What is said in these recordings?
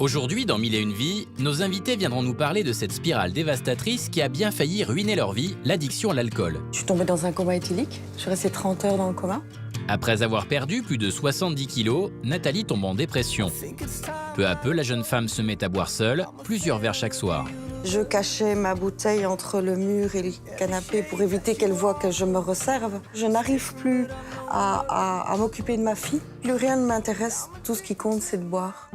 Aujourd'hui, dans Mille et une vies, nos invités viendront nous parler de cette spirale dévastatrice qui a bien failli ruiner leur vie, l'addiction à l'alcool. Je suis tombée dans un coma éthylique. Je suis restée 30 heures dans le coma. Après avoir perdu plus de 70 kilos, Nathalie tombe en dépression. Peu à peu, la jeune femme se met à boire seule, plusieurs verres chaque soir. Je cachais ma bouteille entre le mur et le canapé pour éviter qu'elle voie que je me resserve. Je n'arrive plus à m'occuper de ma fille. Plus rien ne m'intéresse. Tout ce qui compte, c'est de boire.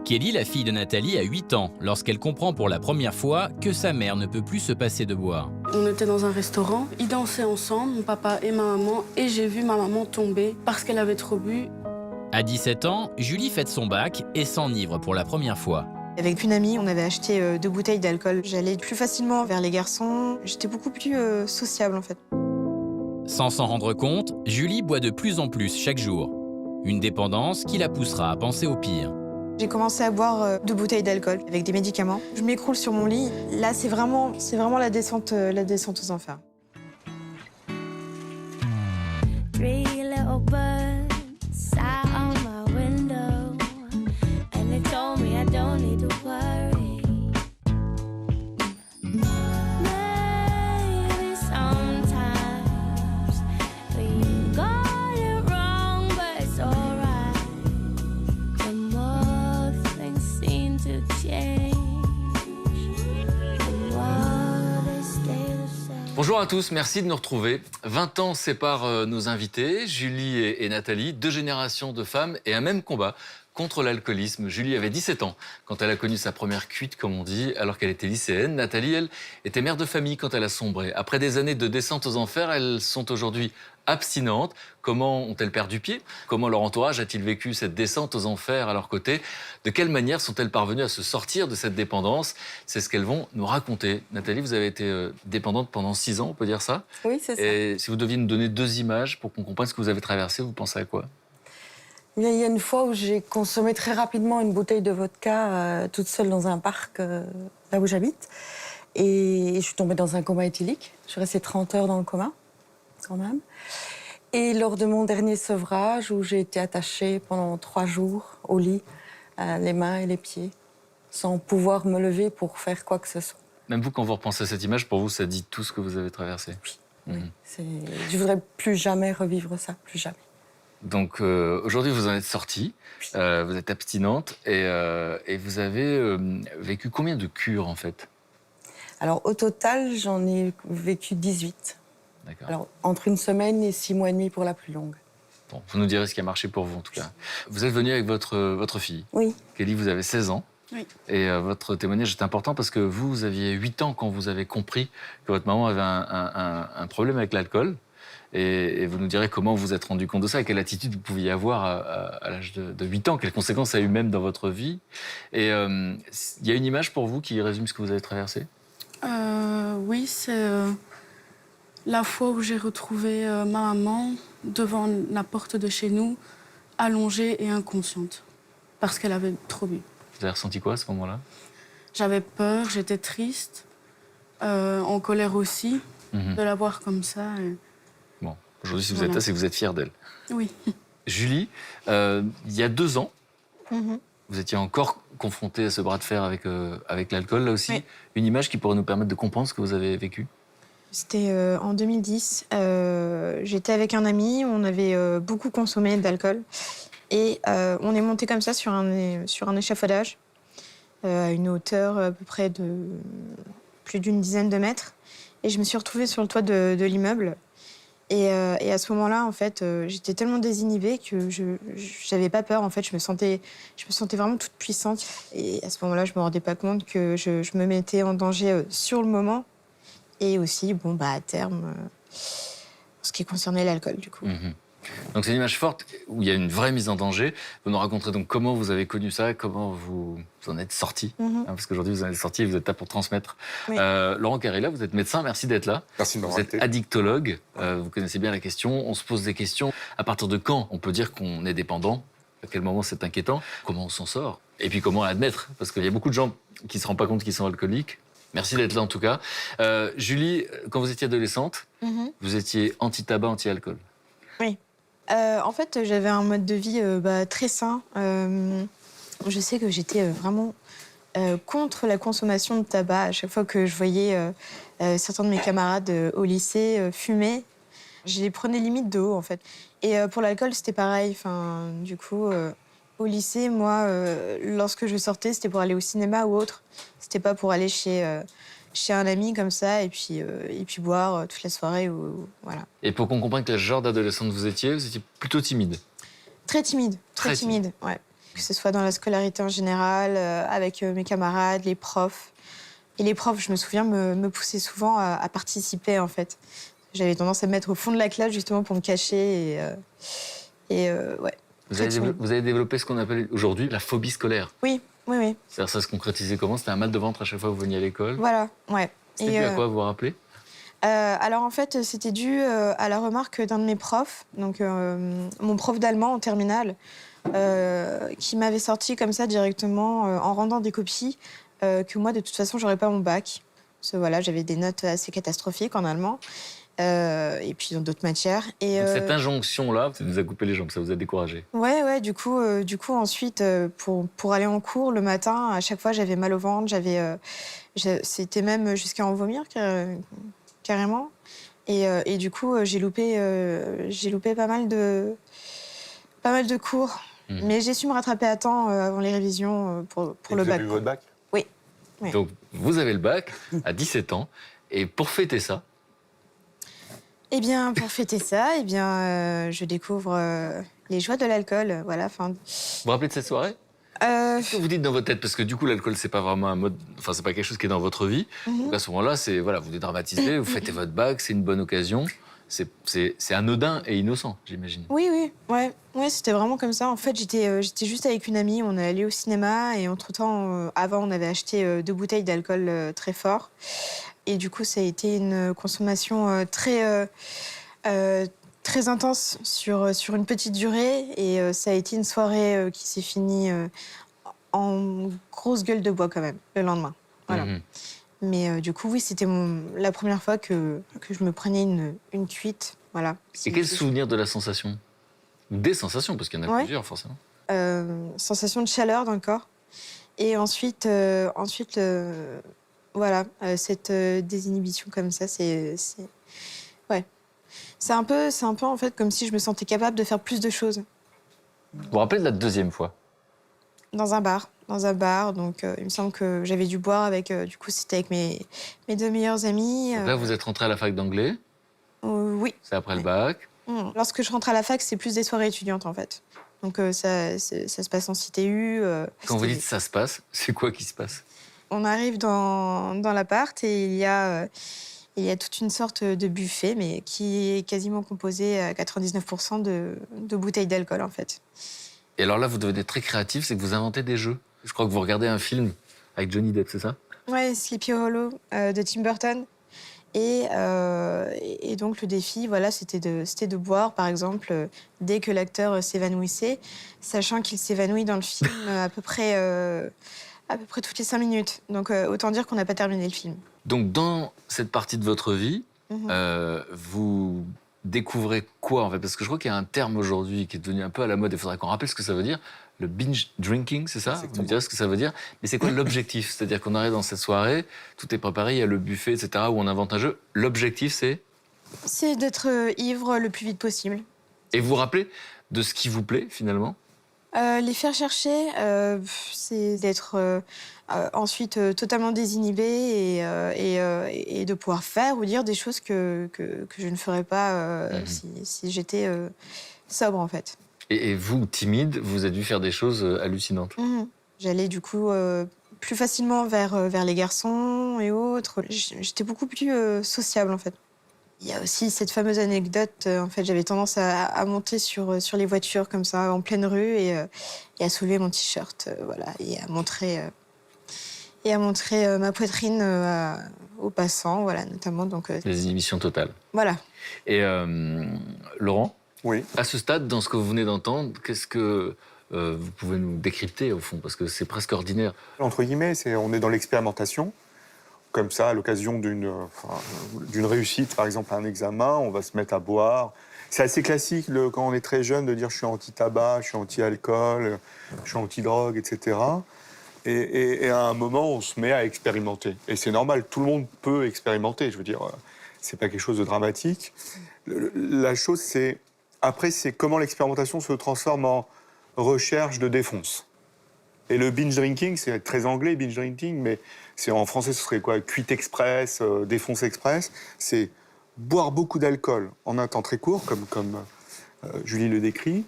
Kelly, la fille de Nathalie, a 8 ans lorsqu'elle comprend pour la première fois que sa mère ne peut plus se passer de boire. On était dans un restaurant, ils dansaient ensemble, mon papa et ma maman, et j'ai vu ma maman tomber parce qu'elle avait trop bu. À 17 ans, Julie fête son bac et s'enivre pour la première fois. Avec une amie, on avait acheté 2 bouteilles d'alcool. J'allais plus facilement vers les garçons. J'étais beaucoup plus sociable, en fait. Sans s'en rendre compte, Julie boit de plus en plus chaque jour. Une dépendance qui la poussera à penser au pire. J'ai commencé à boire 2 bouteilles d'alcool avec des médicaments. Je m'écroule sur mon lit. Là, c'est vraiment la descente aux enfers. Three little birds sat on my window, and they told me I don't need to worry. Maybe sometimes we got it wrong, but it's alright. The more things seem to change, the more they stay the same. Bonjour à tous, merci de nous retrouver. 20 ans séparent nos invités, Julie et Nathalie, 2 générations de femmes et un même combat contre l'alcoolisme. Julie avait 17 ans quand elle a connu sa première cuite, comme on dit, alors qu'elle était lycéenne. Nathalie, elle, était mère de famille quand elle a sombré. Après des années de descente aux enfers, elles sont aujourd'hui abstinentes. Comment ont-elles perdu pied? Comment leur entourage a-t-il vécu cette descente aux enfers à leur côté? De quelle manière sont-elles parvenues à se sortir de cette dépendance? C'est ce qu'elles vont nous raconter. Nathalie, vous avez été dépendante pendant 6 ans, on peut dire ça? Oui, c'est ça. Et si vous deviez nous donner 2 images pour qu'on comprenne ce que vous avez traversé, vous pensez à quoi? Il y a une fois où j'ai consommé très rapidement une bouteille de vodka toute seule dans un parc, là où j'habite. Et je suis tombée dans un coma éthylique. Je suis restée 30 heures dans le coma, quand même. Et lors de mon dernier sevrage, où j'ai été attachée pendant 3 jours au lit, les mains et les pieds, sans pouvoir me lever pour faire quoi que ce soit. Même vous, quand vous repensez à cette image, pour vous, ça dit tout ce que vous avez traversé? Oui. Je voudrais plus jamais revivre ça, plus jamais. Donc aujourd'hui, vous en êtes sortie, vous êtes abstinente et vous avez vécu combien de cures en fait? Alors au total, j'en ai vécu 18. D'accord. Alors entre 1 semaine et 6 mois et demi pour la plus longue. Bon, vous nous direz ce qui a marché pour vous en tout cas. Vous êtes venue avec votre fille. Oui. Kelly, vous avez 16 ans. Oui. Et votre témoignage est important parce que vous aviez 8 ans quand vous avez compris que votre maman avait un problème avec l'alcool. Et vous nous direz comment vous vous êtes rendu compte de ça et quelle attitude vous pouviez avoir à l'âge de 8 ans, quelles conséquences ça a eu même dans votre vie. Et il y a une image pour vous qui résume ce que vous avez traversé? Oui, c'est la fois où j'ai retrouvé ma maman devant la porte de chez nous, allongée et inconsciente, parce qu'elle avait trop bu. Vous avez ressenti quoi à ce moment-là? J'avais peur, j'étais triste, en colère aussi, de la voir comme ça. Bon, aujourd'hui, si vous êtes là, c'est que vous êtes fière d'elle. Oui. Julie, il y a 2 ans, vous étiez encore confrontée à ce bras de fer avec l'alcool, là aussi. Oui. Une image qui pourrait nous permettre de comprendre ce que vous avez vécu. C'était en 2010. J'étais avec un ami, on avait beaucoup consommé d'alcool. Et on est monté comme ça sur un échafaudage, à une hauteur à peu près de plus d'une dizaine de mètres. Et je me suis retrouvée sur le toit de l'immeuble. Et à ce moment-là, en fait, j'étais tellement désinhibée que je n'avais pas peur. En fait, je me sentais vraiment toute puissante. Et à ce moment-là, je me rendais pas compte que je me mettais en danger sur le moment et aussi, à terme, en ce qui concernait l'alcool, du coup. Donc c'est une image forte où il y a une vraie mise en danger. Vous nous raconterez donc comment vous avez connu ça, comment vous en êtes sorti. Parce qu'aujourd'hui, vous en êtes sorti et vous êtes là pour transmettre. Oui. Laurent Carilla, vous êtes médecin, merci d'être là. Merci de m'avoir Vous êtes invité. addictologue, vous connaissez bien la question. On se pose des questions. À partir de quand on peut dire qu'on est dépendant? À quel moment c'est inquiétant? Comment on s'en sort? Et puis comment l'admettre? Parce qu'il y a beaucoup de gens qui ne se rendent pas compte qu'ils sont alcooliques. Merci d'être là en tout cas. Julie, quand vous étiez adolescente, vous étiez anti-tabac, anti-alcool. Oui. En fait, j'avais un mode de vie très sain. Je sais que j'étais vraiment contre la consommation de tabac. À chaque fois que je voyais certains de mes camarades au lycée fumer, je les prenais limite de haut, en fait. Et pour l'alcool, c'était pareil. Enfin, du coup, au lycée, moi, lorsque je sortais, c'était pour aller au cinéma ou autre. C'était pas pour aller chez un ami comme ça et puis boire toute la soirée. Voilà. Et pour qu'on comprenne quel genre d'adolescente vous étiez plutôt timide. Très timide, Très timide. ouais. Que ce soit dans la scolarité en général, avec mes camarades, les profs. Et les profs, je me souviens, me poussaient souvent à participer, en fait. J'avais tendance à me mettre au fond de la classe, justement, pour me cacher. Ouais. Vous avez développé ce qu'on appelle aujourd'hui la phobie scolaire. Oui. C'est-à-dire, ça se concrétisait comment? C'était un mal de ventre à chaque fois que vous veniez à l'école? Voilà, ouais. C'était dû à quoi, vous vous rappelez? Alors, en fait, c'était dû à la remarque d'un de mes profs, donc mon prof d'allemand en terminale, qui m'avait sorti comme ça directement, en rendant des copies, que moi, de toute façon, j'aurais pas mon bac. Parce que voilà, j'avais des notes assez catastrophiques en allemand, et puis dans d'autres matières. Et, Donc, cette injonction-là, ça vous a coupé les jambes, ça vous a découragé? Ouais, du coup, ensuite, pour aller en cours le matin, à chaque fois, j'avais mal au ventre, c'était même jusqu'à en vomir, carrément. Et du coup, j'ai loupé pas mal de cours. Mais j'ai su me rattraper à temps avant les révisions pour le bac. Vous avez eu votre bac? Oui. Donc, vous avez le bac à 17 ans, et pour fêter ça, Eh bien, pour fêter ça, je découvre les joies de l'alcool. Voilà, vous vous rappelez de cette soirée? Qu'est-ce que vous dites dans votre tête? Parce que du coup, l'alcool, c'est pas vraiment un mode... Enfin, c'est pas quelque chose qui est dans votre vie. Donc à ce moment-là, c'est, voilà, vous dédramatisez, vous fêtez votre bac, c'est une bonne occasion. C'est anodin et innocent, j'imagine. Oui, ouais, c'était vraiment comme ça. En fait, j'étais juste avec une amie, on est allé au cinéma et entre-temps, avant, on avait acheté 2 bouteilles d'alcool très fort. Et du coup, ça a été une consommation très intense sur une petite durée. Et ça a été une soirée qui s'est finie en grosse gueule de bois quand même, le lendemain. Voilà. Mais du coup, oui, c'était la première fois que je me prenais une cuite. Voilà. Et quel souvenir de la sensation? Des sensations, parce qu'il y en a plusieurs, forcément. Sensation de chaleur dans le corps. Et ensuite voilà, cette désinhibition comme ça, ouais. C'est un peu en fait comme si je me sentais capable de faire plus de choses. Vous vous rappelez de la deuxième fois? Dans un bar, donc il me semble que j'avais dû boire avec, du coup c'était avec mes 2 meilleurs amis. Donc là, vous êtes rentré à la fac d'anglais? Oui. C'est après le bac? Lorsque je rentre à la fac, c'est plus des soirées étudiantes en fait. Donc ça se passe en CTU. Quand vous dites ça se passe, c'est quoi qui se passe? On arrive dans l'appart et il y a toute une sorte de buffet, mais qui est quasiment composé à 99% de bouteilles d'alcool, en fait. Et alors là, vous devenez très créatif, c'est que vous inventez des jeux. Je crois que vous regardez un film avec Johnny Depp, c'est ça? Ouais, Sleepy Hollow de Tim Burton. Et donc, le défi, voilà, c'était de boire, par exemple, dès que l'acteur s'évanouissait, sachant qu'il s'évanouit dans le film à peu près toutes les 5 minutes. Donc, autant dire qu'on n'a pas terminé le film. Donc, dans cette partie de votre vie, vous découvrez quoi, en fait? Parce que je crois qu'il y a un terme aujourd'hui qui est devenu un peu à la mode, il faudrait qu'on rappelle ce que ça veut dire. Le binge drinking, c'est ça? Exactement. Vous me direz ce que ça veut dire. Mais c'est quoi l'objectif? C'est-à-dire qu'on arrive dans cette soirée, tout est préparé, il y a le buffet, etc., où on invente un jeu. L'objectif, c'est? C'est d'être ivre le plus vite possible. Et vous vous rappelez de ce qui vous plaît, finalement? Les faire chercher, c'est d'être ensuite totalement désinhibé et de pouvoir faire ou dire des choses que je ne ferais pas si j'étais sobre, en fait. Et vous, timide, vous avez dû faire des choses hallucinantes. J'allais du coup plus facilement vers les garçons et autres. J'étais beaucoup plus sociable, en fait. Il y a aussi cette fameuse anecdote, en fait, j'avais tendance à monter sur les voitures comme ça, en pleine rue, et à soulever mon t-shirt, voilà, et à montrer ma poitrine aux passants, voilà, notamment. Donc, Des inhibitions totales. Voilà. Et Laurent, Oui. à ce stade, dans ce que vous venez d'entendre, qu'est-ce que vous pouvez nous décrypter, au fond? Parce que c'est presque ordinaire. Entre guillemets, on est dans l'expérimentation. Comme ça, à l'occasion d'une réussite, par exemple à un examen, on va se mettre à boire C'est assez classique quand on est très jeune de dire je suis anti-tabac, je suis anti-alcool, je suis anti-drogue, etc. Et à un moment, on se met à expérimenter. Et c'est normal, tout le monde peut expérimenter. Je veux dire, c'est pas quelque chose de dramatique. La chose, c'est... Après, c'est comment l'expérimentation se transforme en recherche de défonce. Et le binge drinking, c'est très anglais, binge drinking, mais en français, ce serait quoi? Cuite express, défonce express. C'est boire beaucoup d'alcool en un temps très court, comme Julie le décrit,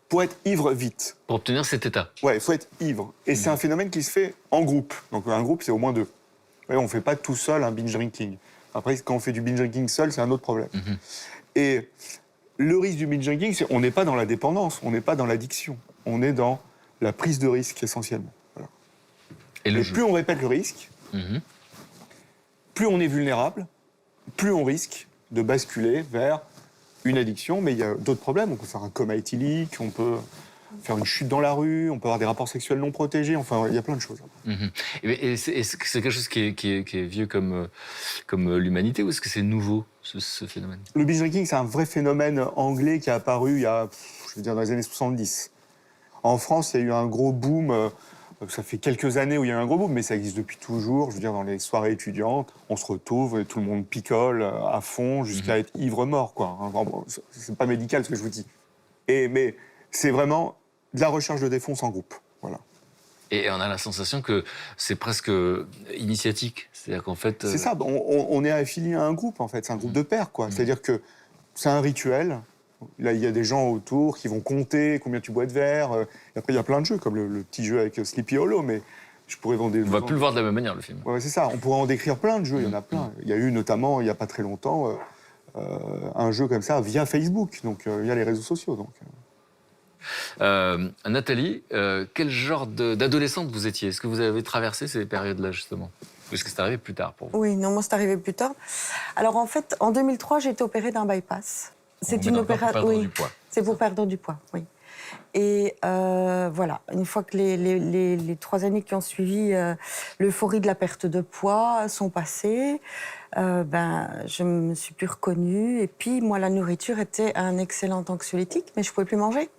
pour être ivre vite. Pour obtenir cet état. Ouais, il faut être ivre. Et c'est un phénomène qui se fait en groupe. Donc un groupe, c'est au moins 2. Ouais, on ne fait pas tout seul un binge drinking. Après, quand on fait du binge drinking seul, c'est un autre problème. Et le risque du binge drinking, c'est on n'est pas dans la dépendance, on n'est pas dans l'addiction. On est dans la prise de risque, essentiellement. Voilà. Et Et plus on répète le risque, plus on est vulnérable, plus on risque de basculer vers une addiction. Mais il y a d'autres problèmes. On peut faire un coma éthylique, on peut faire une chute dans la rue, on peut avoir des rapports sexuels non protégés. Enfin, il y a plein de choses. Et c'est quelque chose qui est vieux comme l'humanité, ou est-ce que c'est nouveau, ce phénomène? Le binge drinking, c'est un vrai phénomène anglais qui est apparu il y a, je veux dire, dans les années 70. En France, il y a eu un gros boom. Ça fait quelques années où il y a eu un gros boom, mais ça existe depuis toujours. Je veux dire, dans les soirées étudiantes, on se retrouve et tout le monde picole à fond jusqu'à être ivre-mort, quoi. Enfin, bon, c'est pas médical ce que je vous dis. Mais c'est vraiment de la recherche de défonce en groupe. Voilà. Et on a la sensation que c'est presque initiatique. C'est-à-dire qu'en fait... C'est ça, on est affilié à un groupe, en fait. C'est un groupe de pairs, quoi. C'est-à-dire que c'est un rituel. Là, il y a des gens autour qui vont compter combien tu bois de verre. Et après, il y a plein de jeux, comme le petit jeu avec Sleepy Hollow, mais je pourrais vendre des... On va plus le voir de la même manière, le film. Ouais, c'est ça. On pourrait en décrire plein de jeux, il y en a plein. Il y a eu notamment, il n'y a pas très longtemps, un jeu comme ça via Facebook, donc via les réseaux sociaux. Donc. Nathalie, quel genre d'adolescente vous étiez? Est-ce que vous avez traversé ces périodes-là, justement? Ou est-ce que c'est arrivé plus tard pour vous? Oui, non, moi, c'est arrivé plus tard. Alors, en fait, en 2003, j'ai été opérée d'un bypass. C'est une opération. Pour perdre du poids. C'est pour perdre du poids, oui. Et voilà, une fois que les 3 années qui ont suivi l'euphorie de la perte de poids sont passées, je me suis plus reconnue. Et puis, moi, la nourriture était un excellent anxiolytique, mais je pouvais plus manger.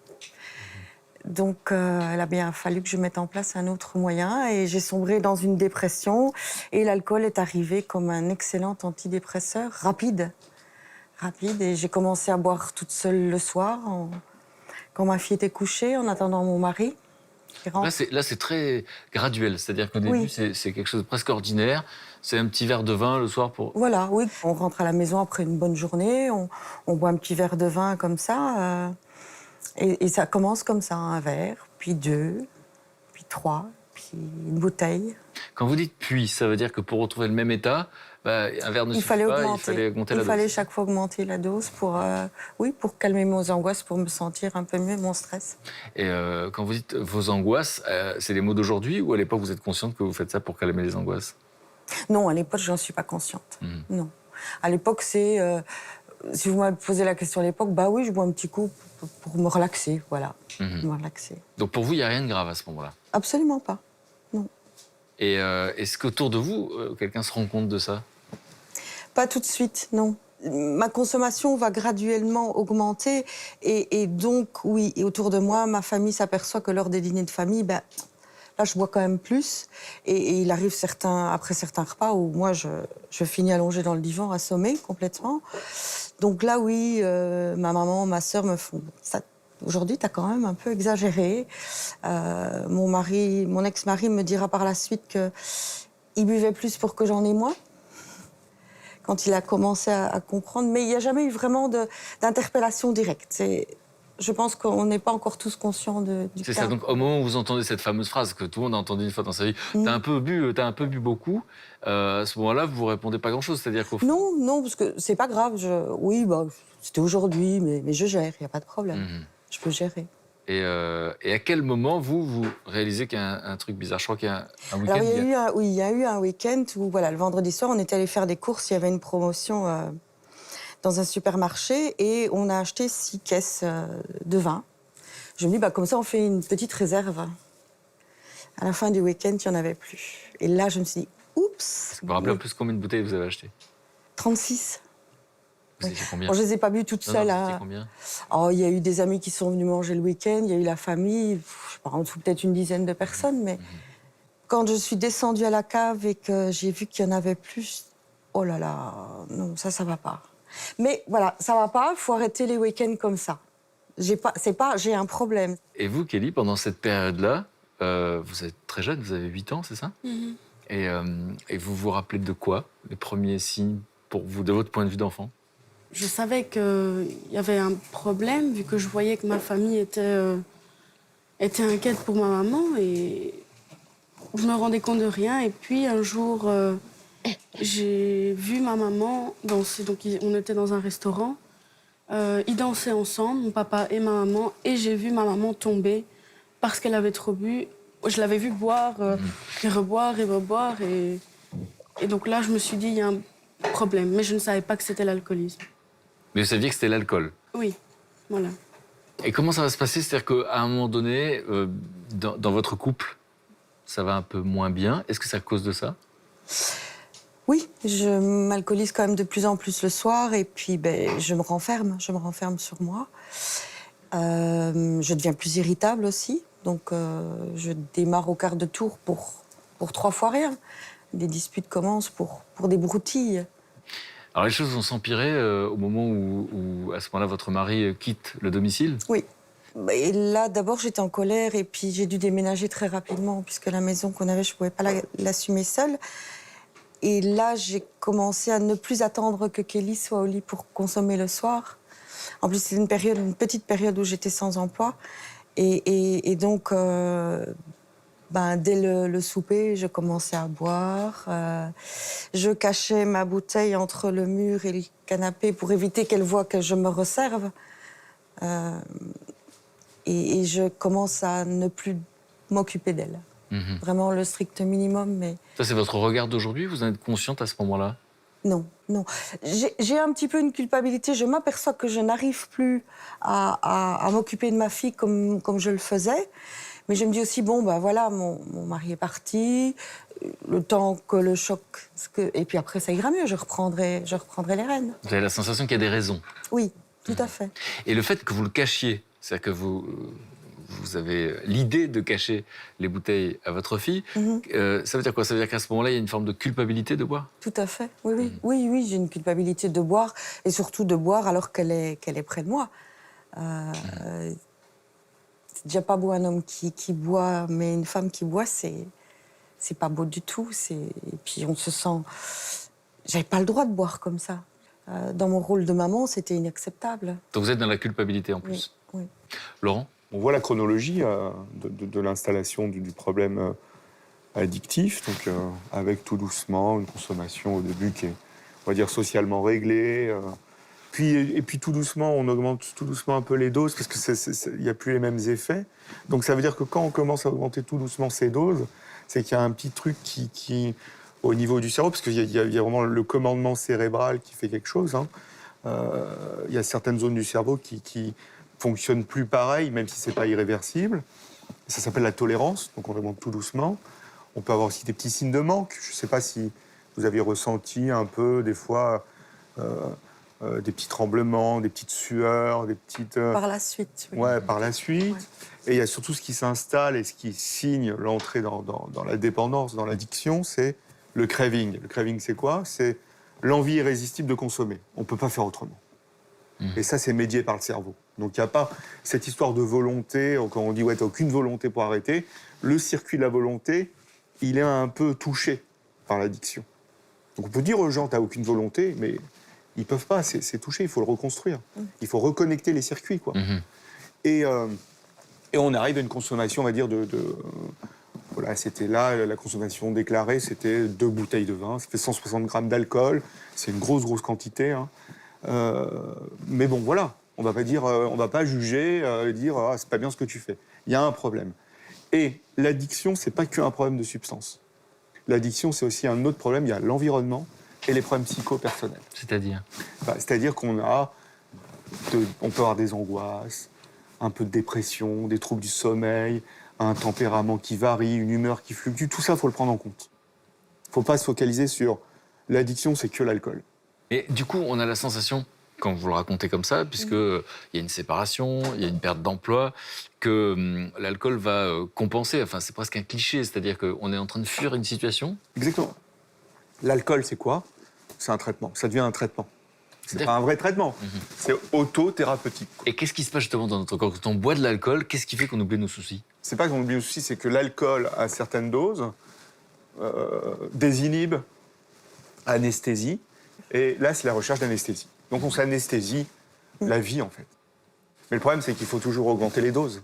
Donc, il a bien fallu que je mette en place un autre moyen. Et j'ai sombré dans une dépression. Et l'alcool est arrivé comme un excellent antidépresseur rapide. Et j'ai commencé à boire toute seule le soir, quand ma fille était couchée, en attendant mon mari. Là, c'est très graduel. C'est-à-dire qu'au début, c'est quelque chose de presque ordinaire. C'est un petit verre de vin le soir pour... Voilà, oui. On rentre à la maison après une bonne journée, on boit un petit verre de vin comme ça. Et ça commence comme ça, un verre, puis 2, puis 3, puis une bouteille. Quand vous dites puis, ça veut dire que pour retrouver le même état, un verre ne suffit pas, il fallait augmenter la dose. Il fallait chaque fois augmenter la dose pour calmer mes angoisses, pour me sentir un peu mieux, mon stress. Et quand vous dites vos angoisses, c'est les mots d'aujourd'hui, ou à l'époque vous êtes consciente que vous faites ça pour calmer les angoisses? Non, à l'époque, je n'en suis pas consciente. Non. À l'époque, c'est... si vous m'avez posé la question à l'époque, oui, je bois un petit coup pour me relaxer, voilà. Me relaxer. Donc pour vous, il n'y a rien de grave à ce moment-là? Absolument pas, non. Et est-ce qu'autour de vous, quelqu'un se rend compte de ça? Pas tout de suite, non. Ma consommation va graduellement augmenter et donc, oui, et autour de moi, ma famille s'aperçoit que lors des dîners de famille, là, je bois quand même plus. Et il arrive après certains repas où moi, je finis allongée dans le divan, assommée complètement. Donc là, oui, ma maman, ma sœur me font... Aujourd'hui, tu as quand même un peu exagéré. Mon ex-mari me dira par la suite qu'il buvait plus pour que j'en ai moins, quand il a commencé à comprendre. Mais il n'y a jamais eu vraiment d'interpellation directe. Je pense qu'on n'est pas encore tous conscients du cas. C'est ça, donc au moment où vous entendez cette fameuse phrase que tout le monde a entendue une fois dans sa vie, t'as un peu bu beaucoup, à ce moment-là, vous ne répondez pas grand-chose, c'est-à-dire qu'au fond... Non, parce que c'est pas grave. Oui, c'était aujourd'hui, mais je gère, il n'y a pas de problème. Je peux gérer. Et à quel moment, vous réalisez qu'il y a un truc bizarre? Je crois qu'il y a un week-end... Alors, il y a eu un week-end où, voilà, le vendredi soir, on était allé faire des courses. Il y avait une promotion dans un supermarché et on a acheté 6 caisses de vin. Je me dis, comme ça, on fait une petite réserve. À la fin du week-end, il n'y en avait plus. Et là, je me suis dit, oups. Vous vous rappelez en plus combien de bouteilles vous avez acheté? 36. Vous étiez combien? Bon, je les ai pas bu toutes Non, non, seules. vous étiez Hein. combien? Oh, il y a eu des amis qui sont venus manger le week-end, il y a eu la famille, je sais pas, en dessous peut-être une dizaine de personnes, mais quand je suis descendue à la cave et que j'ai vu qu'il y en avait plus, oh là là, non, ça va pas. Mais voilà, ça va pas, il faut arrêter les week-ends comme ça. J'ai un problème. Et vous, Kelly, pendant cette période-là, vous êtes très jeune, vous avez 8 ans, c'est ça? Et vous vous rappelez de quoi? Les premiers signes pour vous, de votre point de vue d'enfant? Je savais qu'il y avait un problème, vu que je voyais que ma famille était inquiète pour ma maman, et je me rendais compte de rien. Et puis un jour, j'ai vu ma maman danser. Donc on était dans un restaurant. Ils dansaient ensemble, mon papa et ma maman, et j'ai vu ma maman tomber parce qu'elle avait trop bu. Je l'avais vue boire, et reboire, et donc là, je me suis dit, il y a un problème. Mais je ne savais pas que c'était l'alcoolisme. Mais vous saviez que c'était l'alcool. Oui, voilà. Et comment ça va se passer? C'est-à-dire qu'à un moment donné, dans votre couple, ça va un peu moins bien. Est-ce que c'est à cause de ça? Oui, je m'alcoolise quand même de plus en plus le soir et puis je me renferme sur moi. Je deviens plus irritable aussi, donc je démarre au quart de tour pour 3 fois rien. Des disputes commencent pour des broutilles. Alors les choses vont s'empirer au moment où, à ce moment-là, votre mari quitte le domicile? Oui. Et là, d'abord, j'étais en colère et puis j'ai dû déménager très rapidement puisque la maison qu'on avait, je ne pouvais pas l'assumer seule. Et là, j'ai commencé à ne plus attendre que Kelly soit au lit pour consommer le soir. En plus, c'était une petite période où j'étais sans emploi. Et donc, dès le souper, je commençais à boire. Je cachais ma bouteille entre le mur et le canapé pour éviter qu'elle voie que je me resserve. Et je commence à ne plus m'occuper d'elle. Vraiment le strict minimum, mais... Ça, c'est votre regard d'aujourd'hui? Vous en êtes consciente à ce moment-là? Non. J'ai un petit peu une culpabilité. Je m'aperçois que je n'arrive plus à m'occuper de ma fille comme je le faisais. Mais je me dis aussi, voilà, mon mari est parti, le temps que le choc... Et puis après, ça ira mieux, je reprendrai les rênes. Vous avez la sensation qu'il y a des raisons? Oui, tout à fait. Et le fait que vous le cachiez, c'est-à-dire que vous avez l'idée de cacher les bouteilles à votre fille, ça veut dire quoi? Ça veut dire qu'à ce moment-là, il y a une forme de culpabilité de boire? Tout à fait, oui. Oui, j'ai une culpabilité de boire, et surtout de boire alors qu'elle est près de moi. C'est déjà pas beau un homme qui boit, mais une femme qui boit, c'est pas beau du tout. Et puis on se sent... J'avais pas le droit de boire comme ça. Dans mon rôle de maman, c'était inacceptable. Donc vous êtes dans la culpabilité en plus? Oui. Laurent? On voit la chronologie de l'installation du problème addictif, donc avec tout doucement une consommation au début qui est, on va dire, socialement réglée. Et puis tout doucement, on augmente tout doucement un peu les doses parce qu'il n'y a plus les mêmes effets. Donc ça veut dire que quand on commence à augmenter tout doucement ces doses, c'est qu'il y a un petit truc qui au niveau du cerveau, parce qu'il y a vraiment le commandement cérébral qui fait quelque chose. Il y a certaines zones du cerveau qui fonctionnent plus pareil, même si c'est pas irréversible. Ça s'appelle la tolérance, donc on augmente tout doucement. On peut avoir aussi des petits signes de manque. Je ne sais pas si vous aviez ressenti un peu, des fois, des petits tremblements, des petites sueurs, des petites... Par la suite, oui. Ouais, par la suite. Ouais. Et il y a surtout ce qui s'installe et ce qui signe l'entrée dans la dépendance, dans l'addiction, c'est le craving. Le craving, c'est quoi? C'est l'envie irrésistible de consommer. On ne peut pas faire autrement. Et ça, c'est médié par le cerveau. Donc, il n'y a pas cette histoire de volonté, quand on dit « ouais, t'as aucune volonté pour arrêter », le circuit de la volonté, il est un peu touché par l'addiction. Donc, on peut dire aux gens « t'as aucune volonté », mais ils ne peuvent pas, c'est touché, il faut le reconstruire. Il faut reconnecter les circuits, quoi. Et on arrive à une consommation, on va dire, voilà, c'était là, la consommation déclarée, c'était 2 bouteilles de vin, ça fait 160 grammes d'alcool, c'est une grosse quantité, hein. Mais bon, voilà, on va pas dire, on va pas juger, dire ah, c'est pas bien ce que tu fais. Il y a un problème. Et l'addiction, c'est pas qu'un problème de substance. L'addiction, c'est aussi un autre problème. Il y a l'environnement et les problèmes psycho-personnels. C'est-à-dire? C'est-à-dire qu'on on peut avoir des angoisses, un peu de dépression, des troubles du sommeil, un tempérament qui varie, une humeur qui fluctue. Tout ça, il faut le prendre en compte. Il ne faut pas se focaliser sur l'addiction, c'est que l'alcool. Et du coup, on a la sensation quand vous le racontez comme ça, puisqu'il y a une séparation, il y a une perte d'emploi, que l'alcool va compenser. Enfin, c'est presque un cliché, c'est-à-dire qu'on est en train de fuir une situation. Exactement. L'alcool, c'est quoi? C'est un traitement. Ça devient un traitement. C'est C'est-à-dire- pas un vrai traitement. C'est auto-thérapeutique. Et qu'est-ce qui se passe justement dans notre corps quand on boit de l'alcool? Qu'est-ce qui fait qu'on oublie nos soucis? C'est pas qu'on oublie le souci, c'est que l'alcool, à certaines doses, désinhibe, anesthésie. Et là, c'est la recherche d'anesthésie. Donc on s'anesthésie la vie, en fait. Mais le problème, c'est qu'il faut toujours augmenter les doses.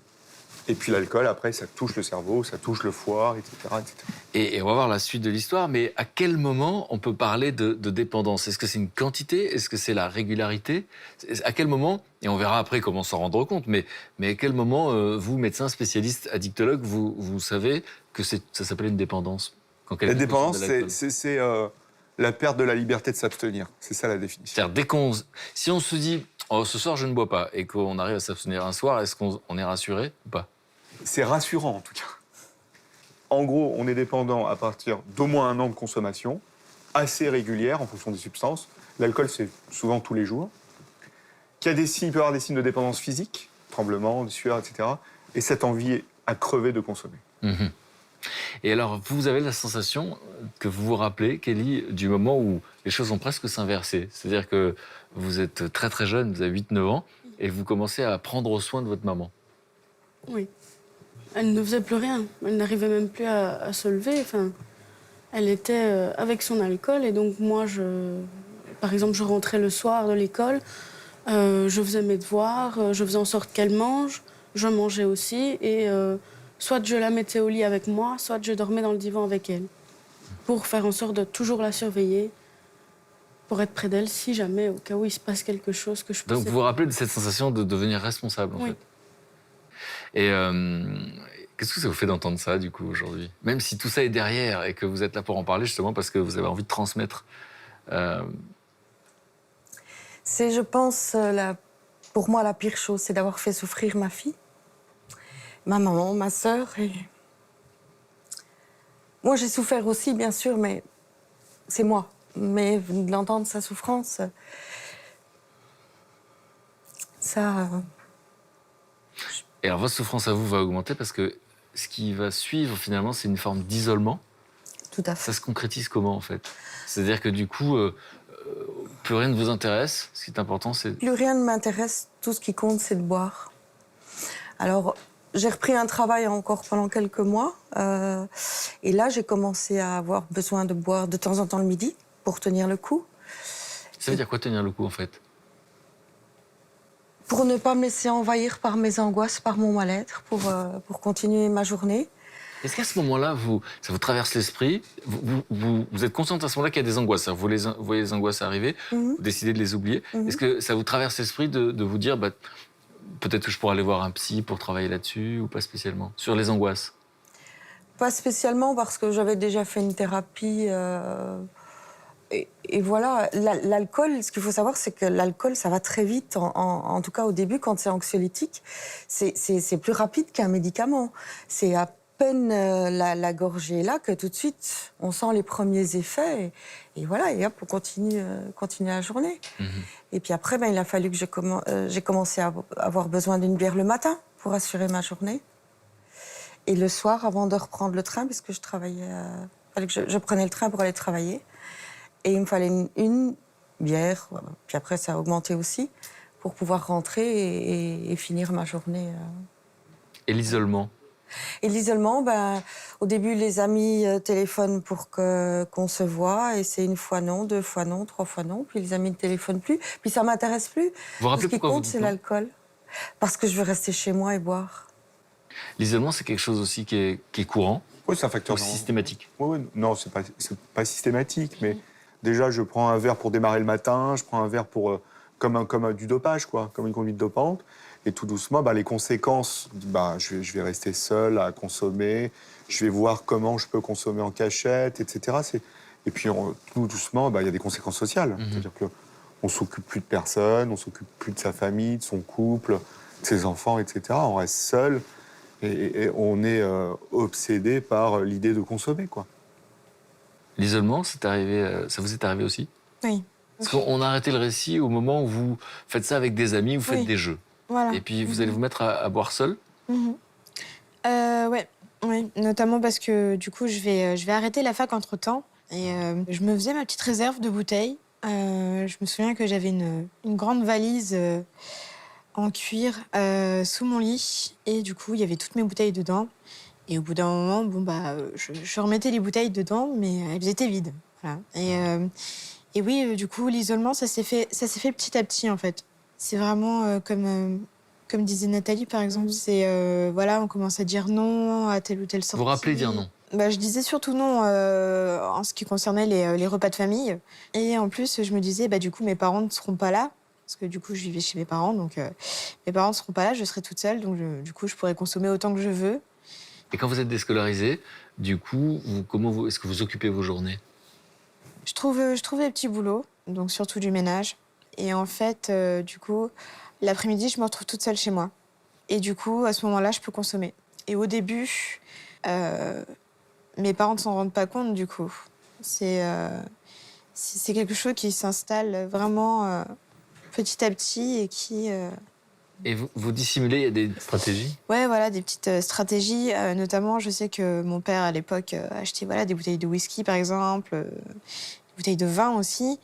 Et puis l'alcool, après, ça touche le cerveau, ça touche le foie, etc. etc. Et on va voir la suite de l'histoire, mais à quel moment on peut parler de dépendance? Est-ce que c'est une quantité? Est-ce que c'est la régularité? À quel moment, et on verra après comment s'en rendre compte, mais à quel moment, vous, médecin spécialiste addictologue, vous savez que ça s'appelle une dépendance? Quand La quelqu'un dépendance, consomme de l'alcool. c'est la perte de la liberté de s'abstenir. C'est ça la définition. C'est-à-dire, si on se dit, oh, ce soir je ne bois pas, et qu'on arrive à s'abstenir un soir, est-ce qu'on est rassuré ou pas? C'est rassurant, en tout cas. En gros, on est dépendant à partir d'au moins 1 an de consommation, assez régulière en fonction des substances. L'alcool, c'est souvent tous les jours. Il peut y avoir des signes de dépendance physique, tremblements, sueur, etc. Et cette envie à crever de consommer. Mhm. Et alors, vous avez la sensation que vous vous rappelez, Kelly, du moment où les choses ont presque s'inversé. C'est-à-dire que vous êtes très très jeune, vous avez 8-9 ans, et vous commencez à prendre soin de votre maman. Oui. Elle ne faisait plus rien. Elle n'arrivait même plus à se lever. Enfin, elle était avec son alcool. Et donc, moi, par exemple, je rentrais le soir de l'école, je faisais mes devoirs, je faisais en sorte qu'elle mange, je mangeais aussi. Et soit je la mettais au lit avec moi, soit je dormais dans le divan avec elle. Pour faire en sorte de toujours la surveiller, pour être près d'elle, si jamais, au cas où il se passe quelque chose que je puisse... Donc, vous vous rappelez de cette sensation de devenir responsable, en Oui. fait. Et qu'est-ce que ça vous fait d'entendre ça, du coup, aujourd'hui? Même si tout ça est derrière et que vous êtes là pour en parler, justement, parce que vous avez envie de transmettre. C'est, je pense, pour moi, la pire chose, c'est d'avoir fait souffrir ma fille, ma maman, ma sœur. Et... Moi, j'ai souffert aussi, bien sûr, mais c'est moi. Mais de l'entendre, sa souffrance, ça... Et alors, votre souffrance à vous va augmenter parce que ce qui va suivre, finalement, c'est une forme d'isolement. Tout à fait. Ça se concrétise comment, en fait? C'est-à-dire que, du coup, plus rien ne vous intéresse. Ce qui est important, c'est... Plus rien ne m'intéresse, tout ce qui compte, c'est de boire. Alors, j'ai repris un travail encore pendant quelques mois. Et là, j'ai commencé à avoir besoin de boire de temps en temps le midi pour tenir le coup. Ça veut dire quoi, tenir le coup, en fait? Pour ne pas me laisser envahir par mes angoisses, par mon mal-être, pour continuer ma journée. Est-ce qu'à ce moment-là, ça vous traverse l'esprit? Vous êtes consciente à ce moment-là qu'il y a des angoisses. Vous voyez les angoisses arriver, vous décidez de les oublier. Est-ce que ça vous traverse l'esprit de vous dire, bah, peut-être que je pourrais aller voir un psy pour travailler là-dessus, ou pas spécialement? Sur les angoisses? Pas spécialement, parce que j'avais déjà fait une thérapie. Et voilà, l'alcool, ce qu'il faut savoir, c'est que l'alcool, ça va très vite. En tout cas, au début, quand c'est anxiolytique, c'est plus rapide qu'un médicament. C'est à peine la gorgée est là que tout de suite, on sent les premiers effets. Et voilà, et hop, on continue la journée. Et puis après, il a fallu que j'ai commencé à avoir besoin d'une bière le matin pour assurer ma journée. Et le soir, avant de reprendre le train, puisque je travaillais, fallait que je prenais le train pour aller travailler. Et il me fallait une bière, puis après ça a augmenté aussi, pour pouvoir rentrer et finir ma journée. Et l'isolement? Et l'isolement, au début, les amis téléphonent pour qu'on se voie, et c'est 1 fois non, 2 fois non, 3 fois non, puis les amis ne téléphonent plus, puis ça m'intéresse plus. Vous vous rappelez Ce qui pourquoi vous compte, dites c'est non? l'alcool. Parce que je veux rester chez moi et boire. L'isolement, c'est quelque chose aussi qui est courant, Oui, c'est un facteur. ou systématique. Oui, non, c'est pas systématique, mais déjà, je prends un verre pour démarrer le matin, je prends un verre pour, comme du dopage, quoi, comme une conduite dopante. Et tout doucement, les conséquences, je vais rester seul à consommer, je vais voir comment je peux consommer en cachette, etc. Et puis, tout doucement, il y a des conséquences sociales. C'est-à-dire qu'on ne s'occupe plus de personne, on ne s'occupe plus de sa famille, de son couple, de ses enfants, etc. On reste seul et on est obsédé par l'idée de consommer, quoi. L'isolement, ça vous est arrivé aussi? Oui. Parce qu'on a arrêté le récit au moment où vous faites ça avec des amis, vous faites Oui. des jeux. Voilà. Et puis vous allez vous mettre à boire seul. Mhm. Ouais, oui, notamment parce que du coup, je vais arrêter la fac entre-temps. Et je me faisais ma petite réserve de bouteilles. Je me souviens que j'avais une grande valise en cuir sous mon lit. Et du coup, il y avait toutes mes bouteilles dedans. Et au bout d'un moment, je remettais les bouteilles dedans, mais elles étaient vides. Voilà. Et oui, du coup, l'isolement, ça s'est fait petit à petit, en fait. C'est vraiment comme disait Nathalie, par exemple, c'est voilà, on commence à dire non à telle ou telle sortie. Vous rappelez dire non? Je disais surtout non en ce qui concernait les repas de famille. Et en plus, je me disais, du coup, mes parents ne seront pas là. Parce que du coup, je vivais chez mes parents, donc mes parents ne seront pas là, je serai toute seule. Donc, du coup, je pourrais consommer autant que je veux. Et quand vous êtes déscolarisé, du coup, est-ce que vous occupez vos journées? Je trouve des petits boulots, donc surtout du ménage. Et en fait, du coup, l'après-midi, je me retrouve toute seule chez moi. Et du coup, à ce moment-là, je peux consommer. Et au début, mes parents ne s'en rendent pas compte, du coup. C'est quelque chose qui s'installe vraiment petit à petit et qui... Et vous dissimulez, il y a des stratégies? Ouais, voilà, des petites stratégies. Notamment, je sais que mon père, à l'époque, achetait des bouteilles de whisky, par exemple, des bouteilles de vin aussi.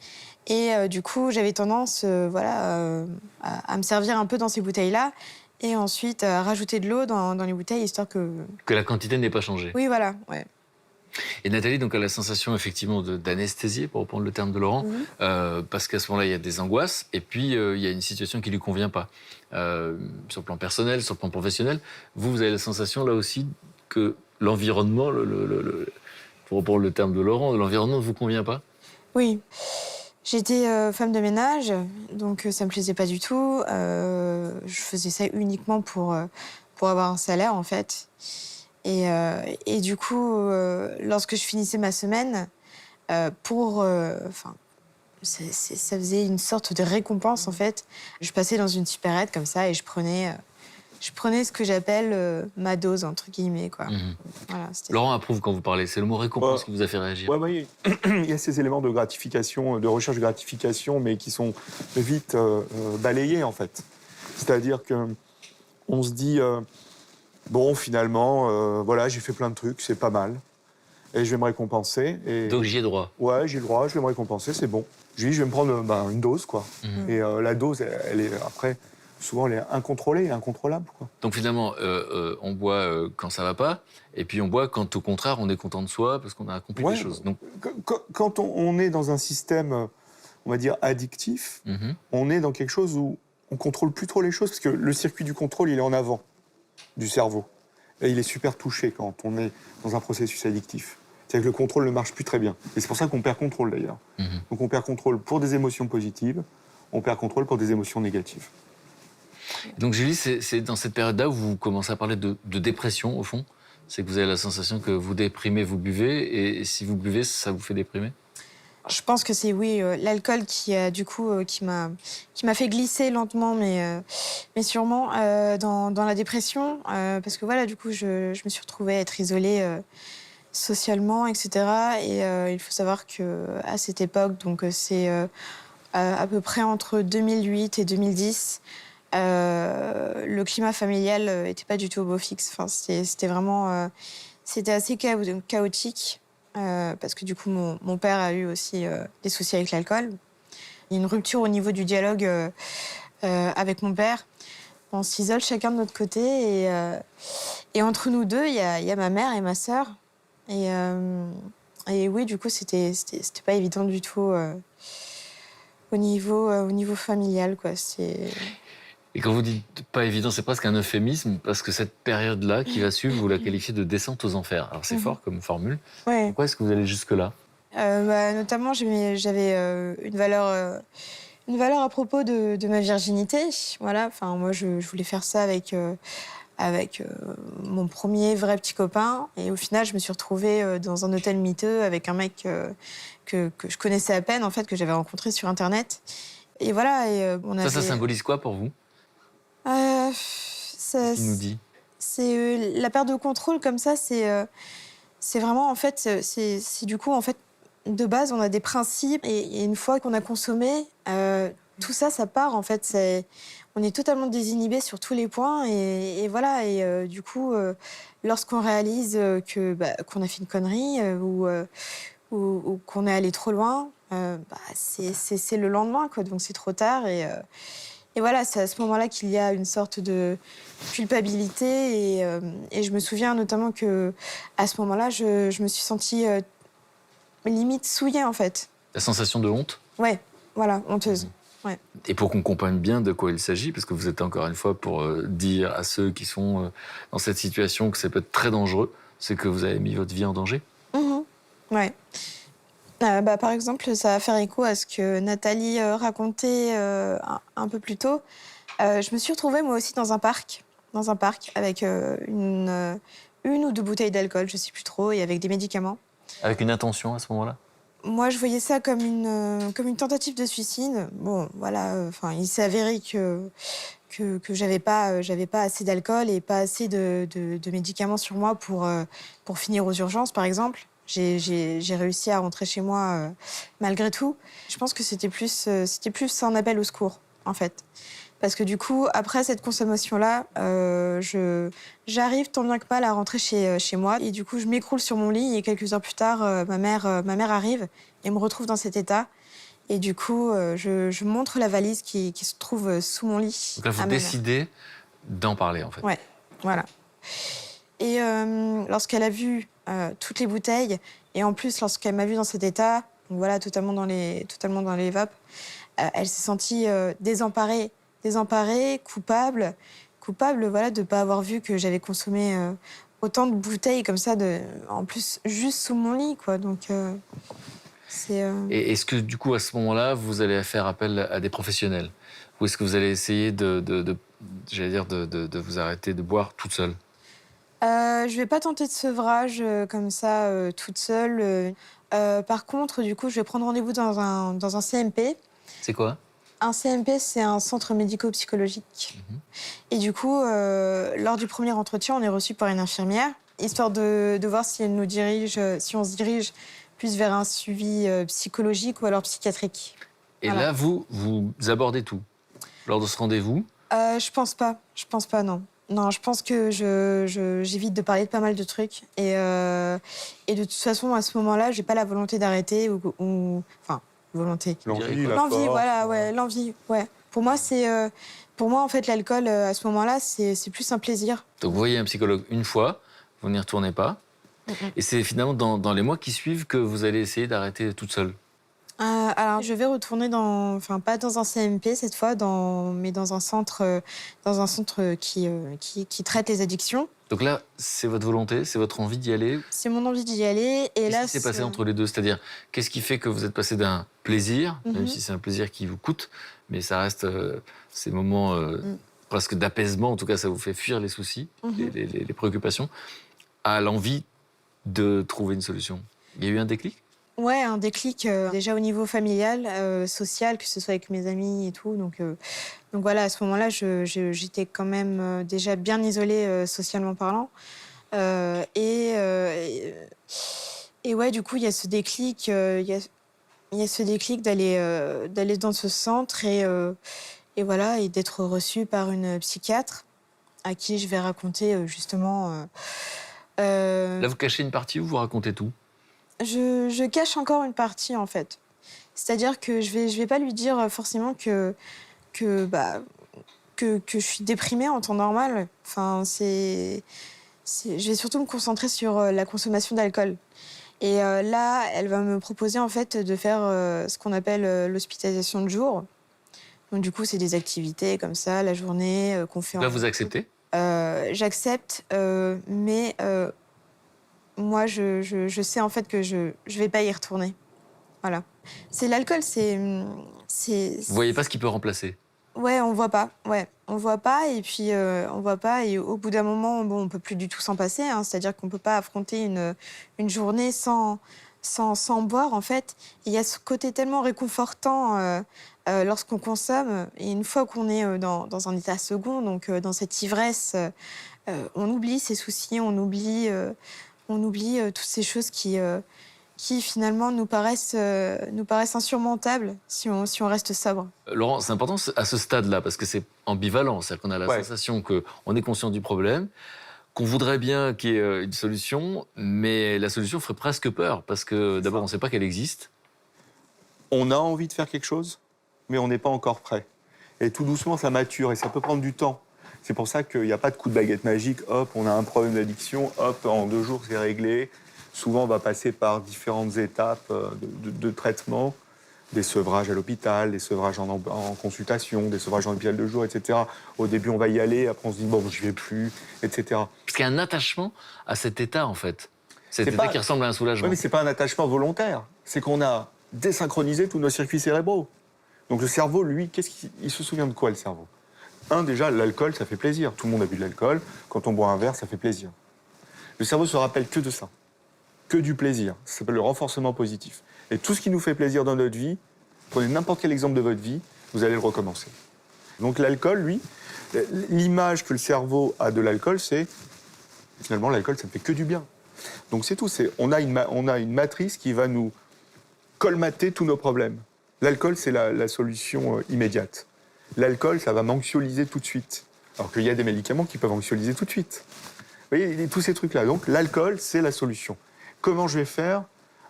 Et du coup, j'avais tendance à me servir un peu dans ces bouteilles-là et ensuite à rajouter de l'eau dans les bouteilles, histoire que... Que la quantité n'ait pas changé. Oui, voilà, ouais. Et Nathalie, donc, a la sensation effectivement d'anesthésie, pour reprendre le terme de Laurent, parce qu'à ce moment-là, il y a des angoisses, et puis il y a une situation qui ne lui convient pas. Sur le plan personnel, sur le plan professionnel, vous avez la sensation là aussi que l'environnement, pour reprendre le terme de Laurent, l'environnement ne vous convient pas? Oui. J'étais femme de ménage, donc ça me plaisait pas du tout. Je faisais ça uniquement pour avoir un salaire, en fait. Et du coup, lorsque je finissais ma semaine, ça faisait une sorte de récompense, en fait. Je passais dans une supérette comme ça et je prenais ce que j'appelle ma dose, entre guillemets, quoi. Voilà, Laurent approuve quand vous parlez. C'est le mot récompense qui vous a fait réagir. Oui, il y a ces éléments de gratification, de recherche de gratification, mais qui sont vite balayés, en fait. C'est-à-dire qu'on se dit, bon, finalement, voilà, j'ai fait plein de trucs, c'est pas mal, et je vais me récompenser. Et... Donc j'y ai droit. Ouais, j'ai le droit, je vais me récompenser, c'est bon. Je vais me prendre une dose, quoi. Et la dose, elle est, après, souvent, elle est incontrôlée, incontrôlable, quoi. Donc finalement, on boit quand ça va pas, et puis on boit quand, au contraire, on est content de soi, parce qu'on a accompli des choses. Donc... Quand on est dans un système, on va dire, addictif, on est dans quelque chose où on contrôle plus trop les choses, parce que le circuit du contrôle, il est en avant du cerveau. Et il est super touché quand on est dans un processus addictif. C'est-à-dire que le contrôle ne marche plus très bien. Et c'est pour ça qu'on perd contrôle, d'ailleurs. Donc on perd contrôle pour des émotions positives, on perd contrôle pour des émotions négatives. Donc Julie, c'est dans cette période-là où vous commencez à parler de dépression, au fond? C'est que vous avez la sensation que vous déprimez, vous buvez, et si vous buvez, ça vous fait déprimer? Je pense que c'est, oui, l'alcool qui m'a fait glisser lentement, mais sûrement dans la dépression. Parce que voilà, du coup, je me suis retrouvée à être isolée socialement, etc. Et il faut savoir qu'à cette époque, donc c'est à peu près entre 2008 et 2010, le climat familial n'était pas du tout au beau fixe. Enfin, c'était vraiment... c'était assez chaotique. Parce que du coup, mon père a eu aussi des soucis avec l'alcool. Il y a une rupture au niveau du dialogue avec mon père. On s'isole chacun de notre côté. Et entre nous deux, il y a ma mère et ma sœur. Et oui, du coup, c'était pas évident du tout au niveau familial, quoi. Et quand vous dites pas évident, c'est presque un euphémisme, parce que cette période-là qui va suivre, vous la qualifiez de descente aux enfers. Alors c'est fort comme formule. Ouais. Pourquoi est-ce que vous allez jusque-là? Notamment, j'avais une valeur à propos de ma virginité. Voilà. Enfin, moi, je voulais faire ça avec mon premier vrai petit copain. Et au final, je me suis retrouvée dans un hôtel miteux avec un mec que je connaissais à peine, en fait, que j'avais rencontré sur Internet. Et voilà. Ça symbolise quoi pour vous? Qu'est-ce qu'il nous dit? C'est la perte de contrôle comme ça. C'est vraiment, en fait, c'est du coup, en fait, de base, on a des principes et une fois qu'on a consommé, tout ça, ça part en fait. On est totalement désinhibé sur tous les points et voilà. Et du coup, lorsqu'on réalise qu'on a fait une connerie ou qu'on est allé trop loin, c'est le lendemain, quoi. Donc c'est trop tard et voilà, c'est à ce moment-là qu'il y a une sorte de culpabilité et je me souviens notamment que à ce moment-là, je me suis sentie limite souillée en fait. La sensation de honte? Ouais, voilà, honteuse. Ouais. Et pour qu'on comprenne bien de quoi il s'agit, parce que vous êtes encore une fois pour dire à ceux qui sont dans cette situation que ça peut être très dangereux, c'est que vous avez mis votre vie en danger? Ouais. Par exemple, ça va faire écho à ce que Nathalie racontait un peu plus tôt. Je me suis retrouvée moi aussi dans un parc avec une ou deux bouteilles d'alcool, je sais plus trop, et avec des médicaments. Avec une intention à ce moment-là? Moi, je voyais ça comme une tentative de suicide. Bon, voilà, il s'est avéré que j'avais pas assez d'alcool et pas assez de médicaments sur moi pour finir aux urgences, par exemple. J'ai réussi à rentrer chez moi malgré tout. Je pense que c'était plus un appel au secours, en fait. Parce que du coup, après cette consommation-là, j'arrive tant bien que mal à rentrer chez moi. Et du coup, je m'écroule sur mon lit et quelques heures plus tard, ma mère arrive et me retrouve dans cet état. Et du coup, je montre la valise qui se trouve sous mon lit. Donc là, vous décidez d'en parler, en fait. Ouais, voilà. Et lorsqu'elle a vu toutes les bouteilles, et en plus, lorsqu'elle m'a vue dans cet état, donc voilà, totalement dans les vapes, elle s'est sentie désemparée, coupable, voilà, de ne pas avoir vu que j'avais consommé autant de bouteilles comme ça, en plus, juste sous mon lit, quoi. Donc, c'est... Et est-ce que, du coup, à ce moment-là, vous allez faire appel à des professionnels? Ou est-ce que vous allez essayer de vous arrêter de boire toute seule? Je vais pas tenter de sevrage comme ça, toute seule. Par contre, du coup, je vais prendre rendez-vous dans un CMP. C'est quoi? Un CMP, c'est un centre médico-psychologique. Et du coup, lors du premier entretien, on est reçu par une infirmière, histoire de voir si on se dirige plus vers un suivi psychologique ou alors psychiatrique. Et Voilà. là, vous abordez tout lors de ce rendez-vous? Je pense pas, non. Non, je pense que j'évite de parler de pas mal de trucs. Et de toute façon, à ce moment-là, j'ai pas la volonté d'arrêter enfin, volonté. L'envie, la L'envie, force, voilà, ouais, l'envie, ouais. Pour moi, en fait, l'alcool, à ce moment-là, c'est plus un plaisir. Donc vous voyez un psychologue une fois, vous n'y retournez pas. Et c'est finalement dans les mois qui suivent que vous allez essayer d'arrêter toute seule. Alors, je vais retourner pas dans un CMP cette fois, mais dans un centre qui traite les addictions. Donc là, c'est votre volonté, c'est votre envie d'y aller? C'est mon envie d'y aller. Et là, Qu'est-ce qui s'est passé entre les deux? C'est-à-dire, qu'est-ce qui fait que vous êtes passé d'un plaisir, même si c'est un plaisir qui vous coûte, mais ça reste ces moments presque d'apaisement, en tout cas, ça vous fait fuir les soucis, les préoccupations, à l'envie de trouver une solution? Il y a eu un déclic? Ouais, un déclic déjà au niveau familial, social, que ce soit avec mes amis et tout. Donc voilà, à ce moment-là, j'étais quand même déjà bien isolée socialement parlant. Et ouais, du coup, il y a ce déclic, il y a ce déclic d'aller dans ce centre et voilà, et d'être reçue par une psychiatre à qui je vais raconter justement. Là, vous cachez une partie ou vous racontez tout? Je cache encore une partie, en fait. C'est-à-dire que je vais pas lui dire forcément que je suis déprimée en temps normal. Enfin, je vais surtout me concentrer sur la consommation d'alcool. Et là, elle va me proposer, en fait, de faire ce qu'on appelle l'hospitalisation de jour. Donc, du coup, c'est des activités comme ça, la journée, qu'on fait... Là, vous acceptez? J'accepte, mais... moi, je sais en fait que je vais pas y retourner. Voilà. C'est l'alcool, Vous voyez pas ce qui peut remplacer? Ouais, on voit pas. Ouais, on voit pas et puis on voit pas et au bout d'un moment, bon, on peut plus du tout s'en passer. Hein, c'est-à-dire qu'on peut pas affronter une journée sans boire en fait. Il y a ce côté tellement réconfortant lorsqu'on consomme et une fois qu'on est dans un état second, donc dans cette ivresse, on oublie ses soucis, on oublie toutes ces choses qui qui finalement nous paraissent insurmontables si on reste sobre. Laurent, c'est important à ce stade-là, parce que c'est ambivalent. C'est-à-dire qu'on a la sensation qu'on est conscient du problème, qu'on voudrait bien qu'il y ait une solution, mais la solution ferait presque peur, parce que d'abord, on ne sait pas qu'elle existe. On a envie de faire quelque chose, mais on n'est pas encore prêt. Et tout doucement, ça mature et ça peut prendre du temps. C'est pour ça qu'il n'y a pas de coup de baguette magique. Hop, on a un problème d'addiction. Hop, en 2 jours, c'est réglé. Souvent, on va passer par différentes étapes de traitement. Des sevrages à l'hôpital, des sevrages en consultation, des sevrages en hôpital de jour, etc. Au début, on va y aller. Après, on se dit, bon, j'y vais plus, etc. Parce qu'il y a un attachement à cet état, en fait. Cet état qui ressemble à un soulagement. Oui, mais ce n'est pas un attachement volontaire. C'est qu'on a désynchronisé tous nos circuits cérébraux. Donc le cerveau, lui, il se souvient de quoi, le cerveau? Déjà, l'alcool, ça fait plaisir. Tout le monde a bu de l'alcool. Quand on boit un verre, ça fait plaisir. Le cerveau se rappelle que de ça, que du plaisir. Ça s'appelle le renforcement positif. Et tout ce qui nous fait plaisir dans notre vie, prenez n'importe quel exemple de votre vie, vous allez le recommencer. Donc l'alcool, lui, l'image que le cerveau a de l'alcool, c'est finalement l'alcool, ça ne fait que du bien. Donc c'est tout. On a une matrice qui va nous colmater tous nos problèmes. L'alcool, c'est la solution immédiate. L'alcool, ça va m'anxiolyser tout de suite. Alors qu'il y a des médicaments qui peuvent anxiolyser tout de suite. Vous voyez, tous ces trucs-là. Donc, l'alcool, c'est la solution. Comment je vais faire,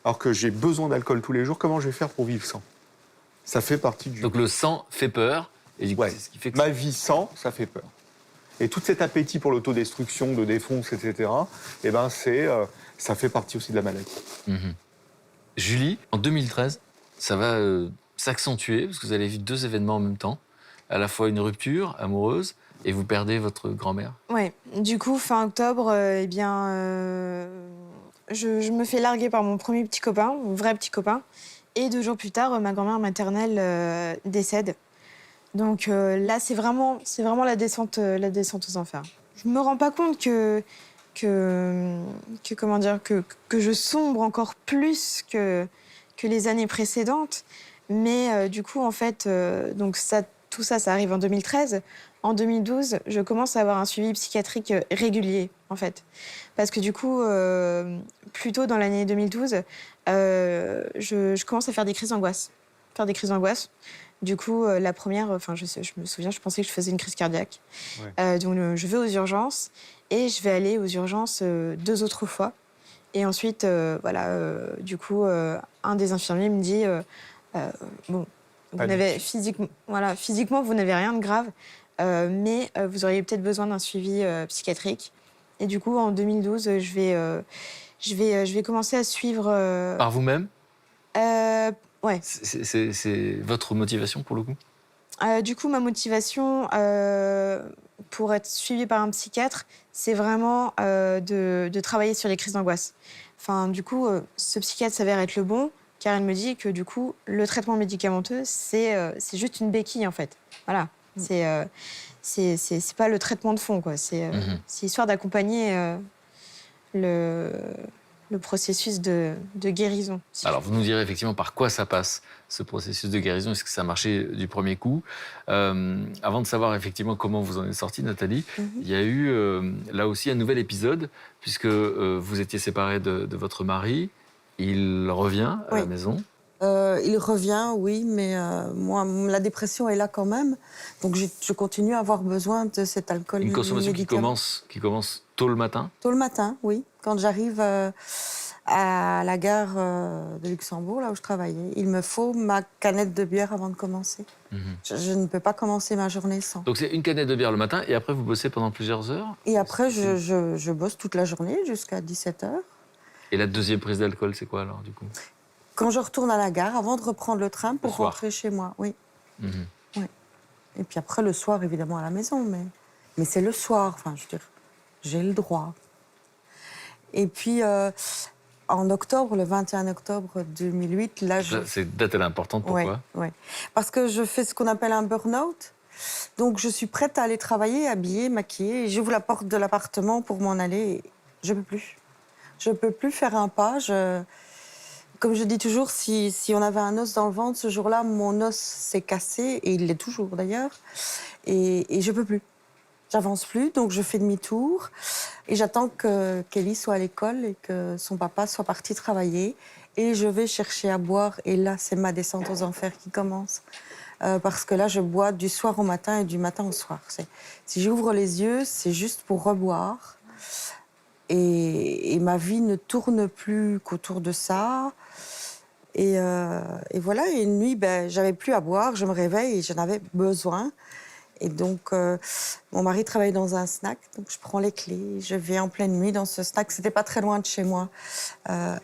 alors que j'ai besoin d'alcool tous les jours, comment je vais faire pour vivre sans? Ça fait partie du... Donc, le sang fait peur. Et du coup, c'est ce qui fait que... Ma vie sans, ça fait peur. Et tout cet appétit pour l'autodestruction, de défonce, etc., eh ben, ça fait partie aussi de la maladie. Julie, en 2013, ça va s'accentuer, parce que vous allez vivre 2 événements en même temps. À la fois une rupture amoureuse et vous perdez votre grand-mère. Ouais. Du coup, fin octobre, je me fais larguer par mon premier petit copain, mon vrai petit copain. Et 2 jours plus tard, ma grand-mère maternelle décède. Donc là, c'est vraiment la descente aux enfers. Je me rends pas compte que je sombre encore plus que les années précédentes. Mais du coup, en fait, tout ça arrive en 2013. En 2012, je commence à avoir un suivi psychiatrique régulier, en fait. Parce que du coup, plus tôt dans l'année 2012, je commence à faire des crises d'angoisse. Du coup, la première, je me souviens, je pensais que je faisais une crise cardiaque. Ouais. Donc, je vais aux urgences et je vais aller aux urgences 2 autres fois. Et ensuite, du coup, un des infirmiers me dit bon, physiquement, vous n'avez rien de grave, mais vous auriez peut-être besoin d'un suivi psychiatrique. Et du coup, en 2012, je vais commencer à suivre... Par vous-même? Ouais. C'est votre motivation, pour le coup? Du coup, ma motivation pour être suivie par un psychiatre, c'est vraiment de travailler sur les crises d'angoisse. Enfin, du coup, ce psychiatre s'avère être le bon, car il me dit que du coup, le traitement médicamenteux, c'est juste une béquille, en fait. Voilà. C'est pas le traitement de fond, quoi. C'est histoire d'accompagner le processus de guérison. Alors, vous nous direz effectivement par quoi ça passe, ce processus de guérison. Est-ce que ça a marché du premier coup? Avant de savoir effectivement comment vous en êtes sortie, Nathalie, il y a eu là aussi un nouvel épisode, puisque vous étiez séparée de votre mari. Il revient à la maison. Il revient, oui, mais moi, la dépression est là quand même. Donc, je continue à avoir besoin de cet alcool. Une consommation qui commence tôt le matin? Tôt le matin, oui. Quand j'arrive à la gare de Luxembourg, là où je travaillais, il me faut ma canette de bière avant de commencer. Je ne peux pas commencer ma journée sans. Donc, c'est une canette de bière le matin, et après, vous bossez pendant plusieurs heures? Et après, je bosse toute la journée jusqu'à 17h. Et la deuxième prise d'alcool, c'est quoi, alors, du coup? Quand je retourne à la gare, avant de reprendre le train pour rentrer chez moi, oui. Ouais. Et puis après, le soir, évidemment, à la maison. Mais c'est le soir, enfin, je veux dire, j'ai le droit. Et puis, en octobre, le 21 octobre 2008, là, cette date, elle est importante, pourquoi? Ouais. Parce que je fais ce qu'on appelle un burn-out. Donc, je suis prête à aller travailler, habillée, maquillée. Et j'ouvre la porte de l'appartement pour m'en aller. Et je peux plus. Je peux plus faire un pas. Comme je dis toujours, si on avait un os dans le ventre, ce jour-là, mon os s'est cassé, et il l'est toujours d'ailleurs, et je peux plus. J'avance plus, donc je fais demi-tour et j'attends que Kelly soit à l'école et que son papa soit parti travailler. Et je vais chercher à boire et là, c'est ma descente aux enfers qui commence. Parce que là, je bois du soir au matin et du matin au soir. Si j'ouvre les yeux, c'est juste pour reboire. Et ma vie ne tourne plus qu'autour de ça. Et voilà, et une nuit, j'avais plus à boire, je me réveille et j'en avais besoin. Et donc, mon mari travaille dans un snack, donc je prends les clés, je vais en pleine nuit dans ce snack. C'était pas très loin de chez moi, une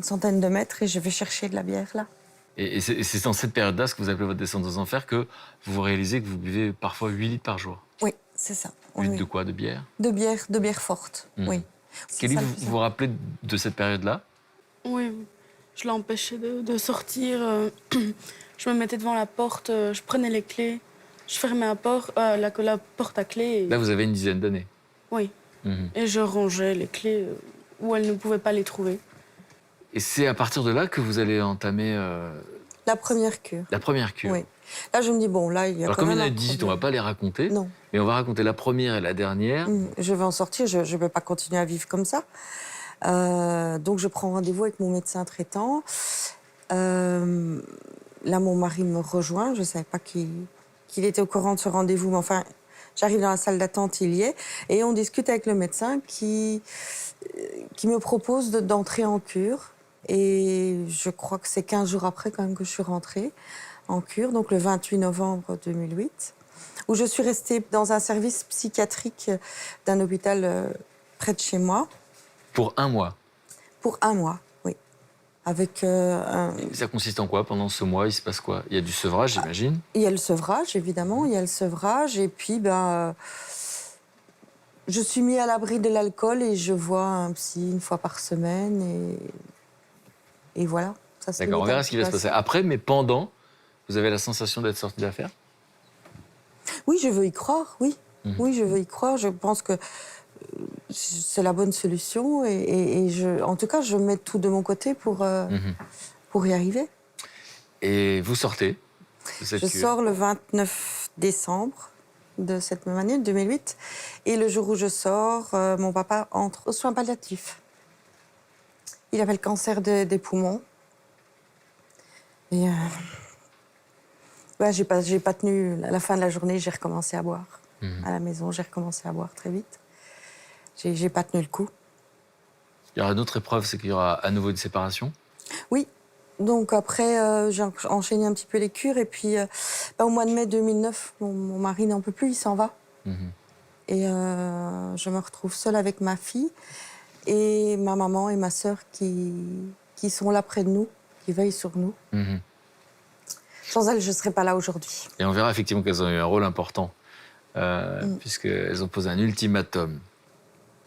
centaine de mètres, et je vais chercher de la bière là. Et c'est dans cette période-là, ce que vous appelez votre descente aux enfers, que vous réalisez que vous buvez parfois 8 litres par jour. Oui, c'est ça. 8 Oui. de quoi? De bière? De bière forte, oui. C'est Kelly, ça, le vous plus vous rappelez de cette période-là? Oui, je l'empêchais de sortir. Je me mettais devant la porte, je prenais les clés, je fermais la porte à clé. Et... Là, vous avez une dizaine d'années. Oui. Mhm. Et je rangeais les clés où elle ne pouvait pas les trouver. Et c'est à partir de là que vous allez entamer La première cure. la première cure. Oui. Là, je me dis, bon, là, il y a Alors, quand comme il même y en a un 18, on ne problème. va pas les raconter, Non. mais on va raconter la première et la dernière. Je vais en sortir, je ne vais pas continuer à vivre comme ça. Donc, je prends rendez-vous avec mon médecin traitant. Là, mon mari me rejoint. Je ne savais pas qu'il était au courant de ce rendez-vous, mais enfin, j'arrive dans la salle d'attente, il y est. Et on discute avec le médecin qui me propose d'entrer en cure. Et je crois que c'est 15 jours après quand même que je suis rentrée en cure, donc le 28 novembre 2008, où je suis restée dans un service psychiatrique d'un hôpital près de chez moi. Pour 1 mois. Pour 1 mois, oui. Avec Ça consiste en quoi? Pendant ce mois, il se passe quoi? Il y a du sevrage, j'imagine. il y a le sevrage, évidemment, il y a le sevrage, et puis je suis mis à l'abri de l'alcool et je vois un psy 1 fois par semaine, et voilà. Ça se D'accord, on limite verra un ce qui petit va se peu à passer. ça. Après, mais pendant, vous avez la sensation d'être sorti d'affaire? Oui, je veux y croire, oui. Oui, je veux y croire. Je pense que c'est la bonne solution. En tout cas, je mets tout de mon côté pour y arriver. Et vous sortez de cette Je cure. sors le 29 décembre de cette même année, 2008. Et le jour où je sors, mon papa entre aux soins palliatifs. Il avait le cancer des poumons. Et j'ai pas tenu. À la fin de la journée, j'ai recommencé à boire. À la maison, j'ai recommencé à boire très vite. J'ai pas tenu le coup. Il y aura une autre épreuve, c'est qu'il y aura à nouveau une séparation. Oui. Donc après, j'ai enchaîné un petit peu les cures. Et puis, au mois de mai 2009, mon mari n'en peut plus, il s'en va. Et je me retrouve seule avec ma fille et ma maman et ma sœur qui sont là près de nous, qui veillent sur nous. Sans elles, je ne serais pas là aujourd'hui. Et on verra effectivement qu'elles ont eu un rôle important, puisqu'elles ont posé un ultimatum.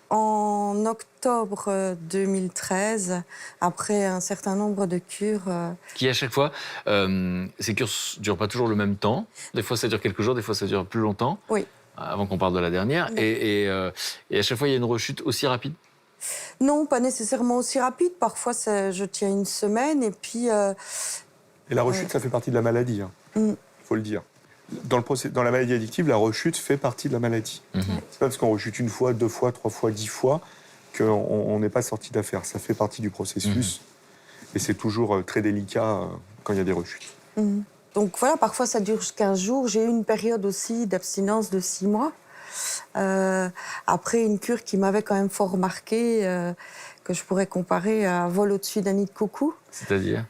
En octobre 2013, après un certain nombre de cures... Qui à chaque fois, ces cures ne durent pas toujours le même temps. Des fois, ça dure quelques jours, des fois, ça dure plus longtemps. Oui. Avant qu'on parle de la dernière. Non. Et à chaque fois, il y a une rechute aussi rapide. Non, pas nécessairement aussi rapide. Parfois, je tiens 1 semaine et puis... Et la rechute, ça fait partie de la maladie, il faut le dire. Dans la maladie addictive, la rechute fait partie de la maladie. C'est pas parce qu'on rechute 1 fois, 2 fois, 3 fois, 10 fois qu'on n'est pas sorti d'affaire. Ça fait partie du processus. Et c'est toujours très délicat quand il y a des rechutes. Donc voilà, parfois ça dure 15 jours. J'ai eu une période aussi d'abstinence de 6 mois. Après une cure qui m'avait quand même fort marquée, que je pourrais comparer à un vol au-dessus d'un nid de coucou. C'est-à-dire?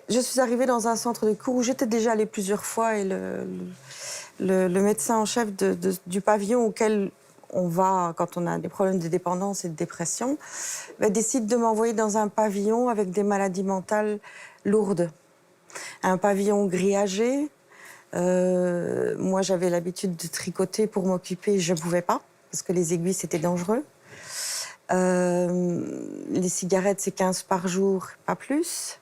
Je suis arrivée dans un centre de cours où j'étais déjà allée plusieurs fois et le médecin en chef du pavillon auquel on va quand on a des problèmes de dépendance et de dépression décide de m'envoyer dans un pavillon avec des maladies mentales lourdes. Un pavillon grillagé. Moi, j'avais l'habitude de tricoter pour m'occuper. Je ne pouvais pas, parce que les aiguilles, c'était dangereux. Les cigarettes, c'est 15 par jour, pas plus.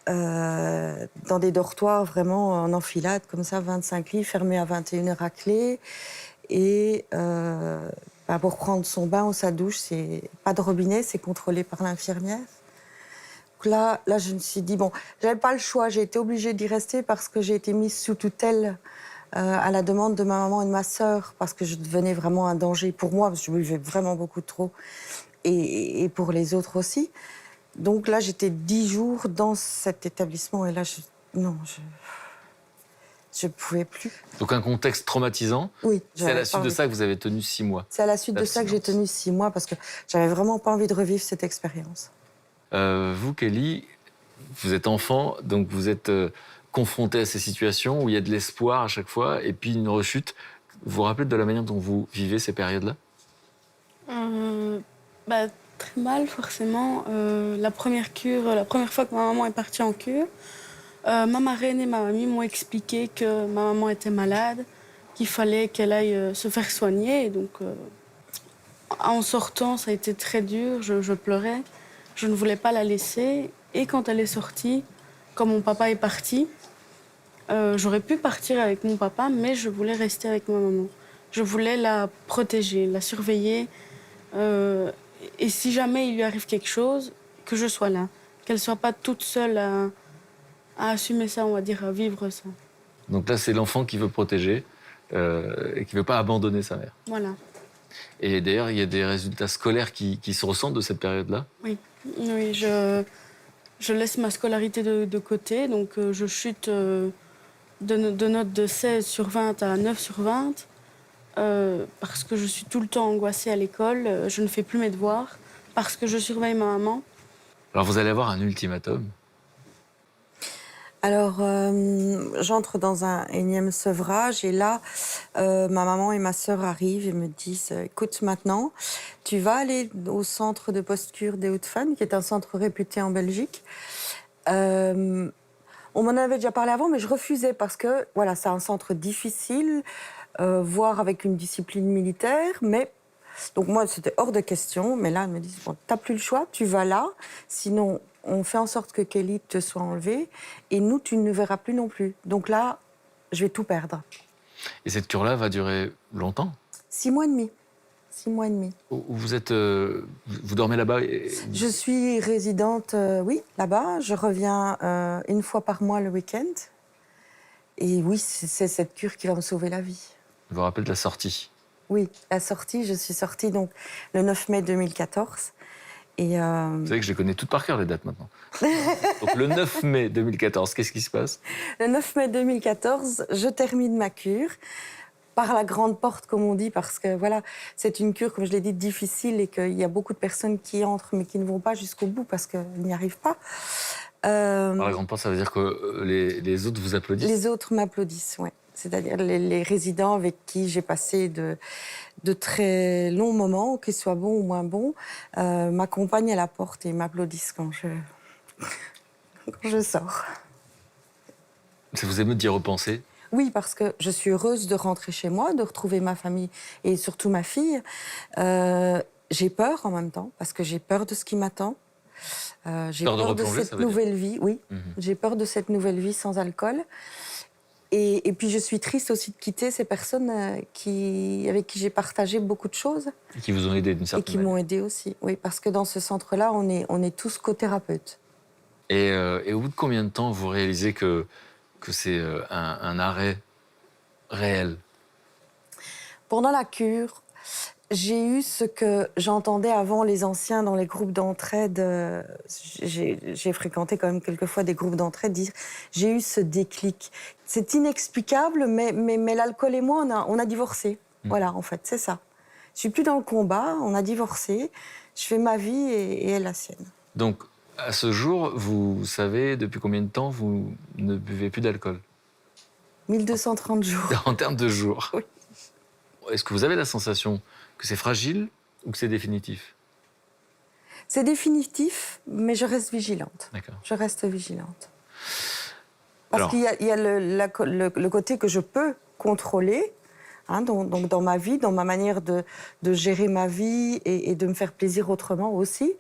Dans des dortoirs vraiment en enfilade, comme ça, 25 lits, fermés à 21h à clé. Et pour prendre son bain ou sa douche, c'est pas de robinet, c'est contrôlé par l'infirmière. Donc là, je me suis dit, bon, j'avais pas le choix, j'ai été obligée d'y rester parce que j'ai été mise sous tutelle à la demande de ma maman et de ma sœur, parce que je devenais vraiment un danger pour moi, parce que je buvais vraiment beaucoup trop, et pour les autres aussi. Donc là, j'étais 10 jours dans cet établissement, et là, je ne pouvais plus. Donc un contexte traumatisant. Oui. C'est à la suite de ça que vous avez tenu 6 mois. C'est à la suite de ça que j'ai tenu 6 mois, parce que j'avais vraiment pas envie de revivre cette expérience. Vous, Kelly, vous êtes enfant, donc vous êtes confrontée à ces situations où il y a de l'espoir à chaque fois, et puis une rechute. Vous vous rappelez de la manière dont vous vivez ces périodes-là? Très mal, forcément. La première fois que ma maman est partie en cure, ma marraine et ma mamie m'ont expliqué que ma maman était malade, qu'il fallait qu'elle aille se faire soigner. Et donc, en sortant, ça a été très dur. Je pleurais. Je ne voulais pas la laisser. Et quand elle est sortie, quand mon papa est parti, j'aurais pu partir avec mon papa, mais je voulais rester avec ma maman. Je voulais la protéger, la surveiller. Et si jamais il lui arrive quelque chose, que je sois là. Qu'elle ne soit pas toute seule à assumer ça, on va dire, à vivre ça. Donc là, c'est l'enfant qui veut protéger et qui ne veut pas abandonner sa mère. Voilà. Et d'ailleurs, il y a des résultats scolaires qui se ressentent de cette période-là? Oui, je laisse ma scolarité de côté. Donc je chute de notes de 16 sur 20 à 9 sur 20. Parce que je suis tout le temps angoissée à l'école, je ne fais plus mes devoirs, parce que je surveille ma maman. Alors vous allez avoir un ultimatum. Alors, j'entre dans un énième sevrage, et là, ma maman et ma sœur arrivent et me disent « Écoute, maintenant, tu vas aller au centre de post-cure des Hauts-de-Fagne, qui est un centre réputé en Belgique. On m'en avait déjà parlé avant, mais je refusais parce que, voilà, c'est un centre difficile, voire avec une discipline militaire, mais... Donc moi, c'était hors de question, mais là, elle me dit bon, « T'as plus le choix, tu vas là, sinon on fait en sorte que Kelly te soit enlevée, et nous, tu ne nous verras plus non plus. Donc là, je vais tout perdre. » Et cette cure-là va durer longtemps? 6 mois et demi. 6 mois et demi. Vous êtes, vous dormez là-bas Je suis résidente, oui, là-bas. Je reviens une fois par mois le week-end. Et oui, c'est cette cure qui va me sauver la vie. Je vous rappelle de la sortie. Oui, la sortie, je suis sortie donc le 9 mai 2014. Et Vous savez que je les connais toutes par cœur, les dates, maintenant. Donc le 9 mai 2014, qu'est-ce qui se passe? Le 9 mai 2014, je termine ma cure par la grande porte, comme on dit, parce que voilà, c'est une cure, comme je l'ai dit, difficile, et qu'il y a beaucoup de personnes qui entrent mais qui ne vont pas jusqu'au bout parce qu'ils n'y arrivent pas. Par la grande porte, ça veut dire que les autres vous applaudissent? Les autres m'applaudissent, oui. C'est-à-dire les résidents avec qui j'ai passé de très longs moments, qu'ils soient bons ou moins bons, m'accompagnent à la porte et m'applaudissent quand je sors. Ça vous émeut d'y repenser? Oui, parce que je suis heureuse de rentrer chez moi, de retrouver ma famille et surtout ma fille. J'ai peur en même temps, parce que j'ai peur de ce qui m'attend. J'ai peur de cette nouvelle vie, oui. J'ai peur de cette nouvelle vie sans alcool. Et puis je suis triste aussi de quitter ces personnes avec qui j'ai partagé beaucoup de choses. Et qui vous ont aidé d'une certaine manière. Et qui m'ont aidé aussi, oui, parce que dans ce centre-là, on est tous co-thérapeutes. Et au bout de combien de temps vous réalisez que c'est un arrêt réel? Pendant la cure, j'ai eu ce que j'entendais avant les anciens dans les groupes d'entraide. J'ai fréquenté quand même quelquefois des groupes d'entraide, dire j'ai eu ce déclic. C'est inexplicable, mais l'alcool et moi, on a divorcé. Voilà, en fait, c'est ça. Je suis plus dans le combat, on a divorcé. Je fais ma vie et elle la sienne. Donc, à ce jour, vous savez depuis combien de temps vous ne buvez plus d'alcool? 1230 jours. En termes de jours. Oui. Est-ce que vous avez la sensation que c'est fragile ou que c'est définitif? C'est définitif, mais je reste vigilante. D'accord. Je reste vigilante. Parce qu'il y a le côté que je peux contrôler, hein, donc dans ma vie, dans ma manière de gérer ma vie et de me faire plaisir autrement aussi.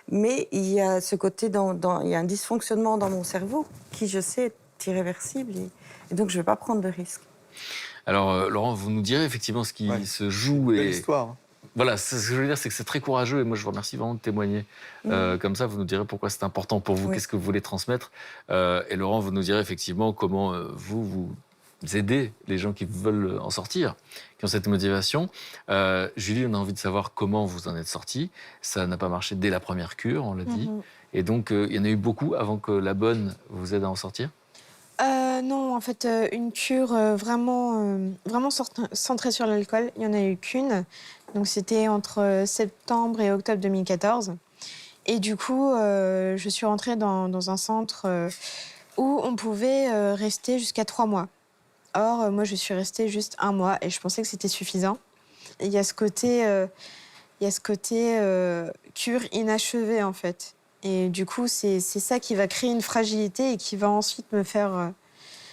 Mais il y a ce côté, il y a un dysfonctionnement dans mon cerveau qui, je sais, est irréversible. Et donc, je ne vais pas prendre de risques. Alors, Laurent, vous nous direz effectivement ce qui se joue. Belle histoire. Voilà, ce que je veux dire, c'est que c'est très courageux. Et moi, je vous remercie vraiment de témoigner. Comme ça, vous nous direz pourquoi c'est important pour vous, qu'est-ce que vous voulez transmettre. Et Laurent, vous nous direz effectivement comment vous aider les gens qui veulent en sortir, qui ont cette motivation. Julie, on a envie de savoir comment vous en êtes sortie. Ça n'a pas marché dès la première cure, on l'a dit. Et donc, il y en a eu beaucoup avant que la bonne vous aide à en sortir? Non, en fait, une cure vraiment centrée sur l'alcool, il n'y en a eu qu'une. Donc, c'était entre septembre et octobre 2014. Et du coup, je suis rentrée dans un centre où on pouvait rester jusqu'à 3 mois. Or, moi, je suis restée juste 1 mois et je pensais que c'était suffisant. Et il y a ce côté cure inachevée, en fait. Et du coup, c'est ça qui va créer une fragilité et qui va ensuite me faire...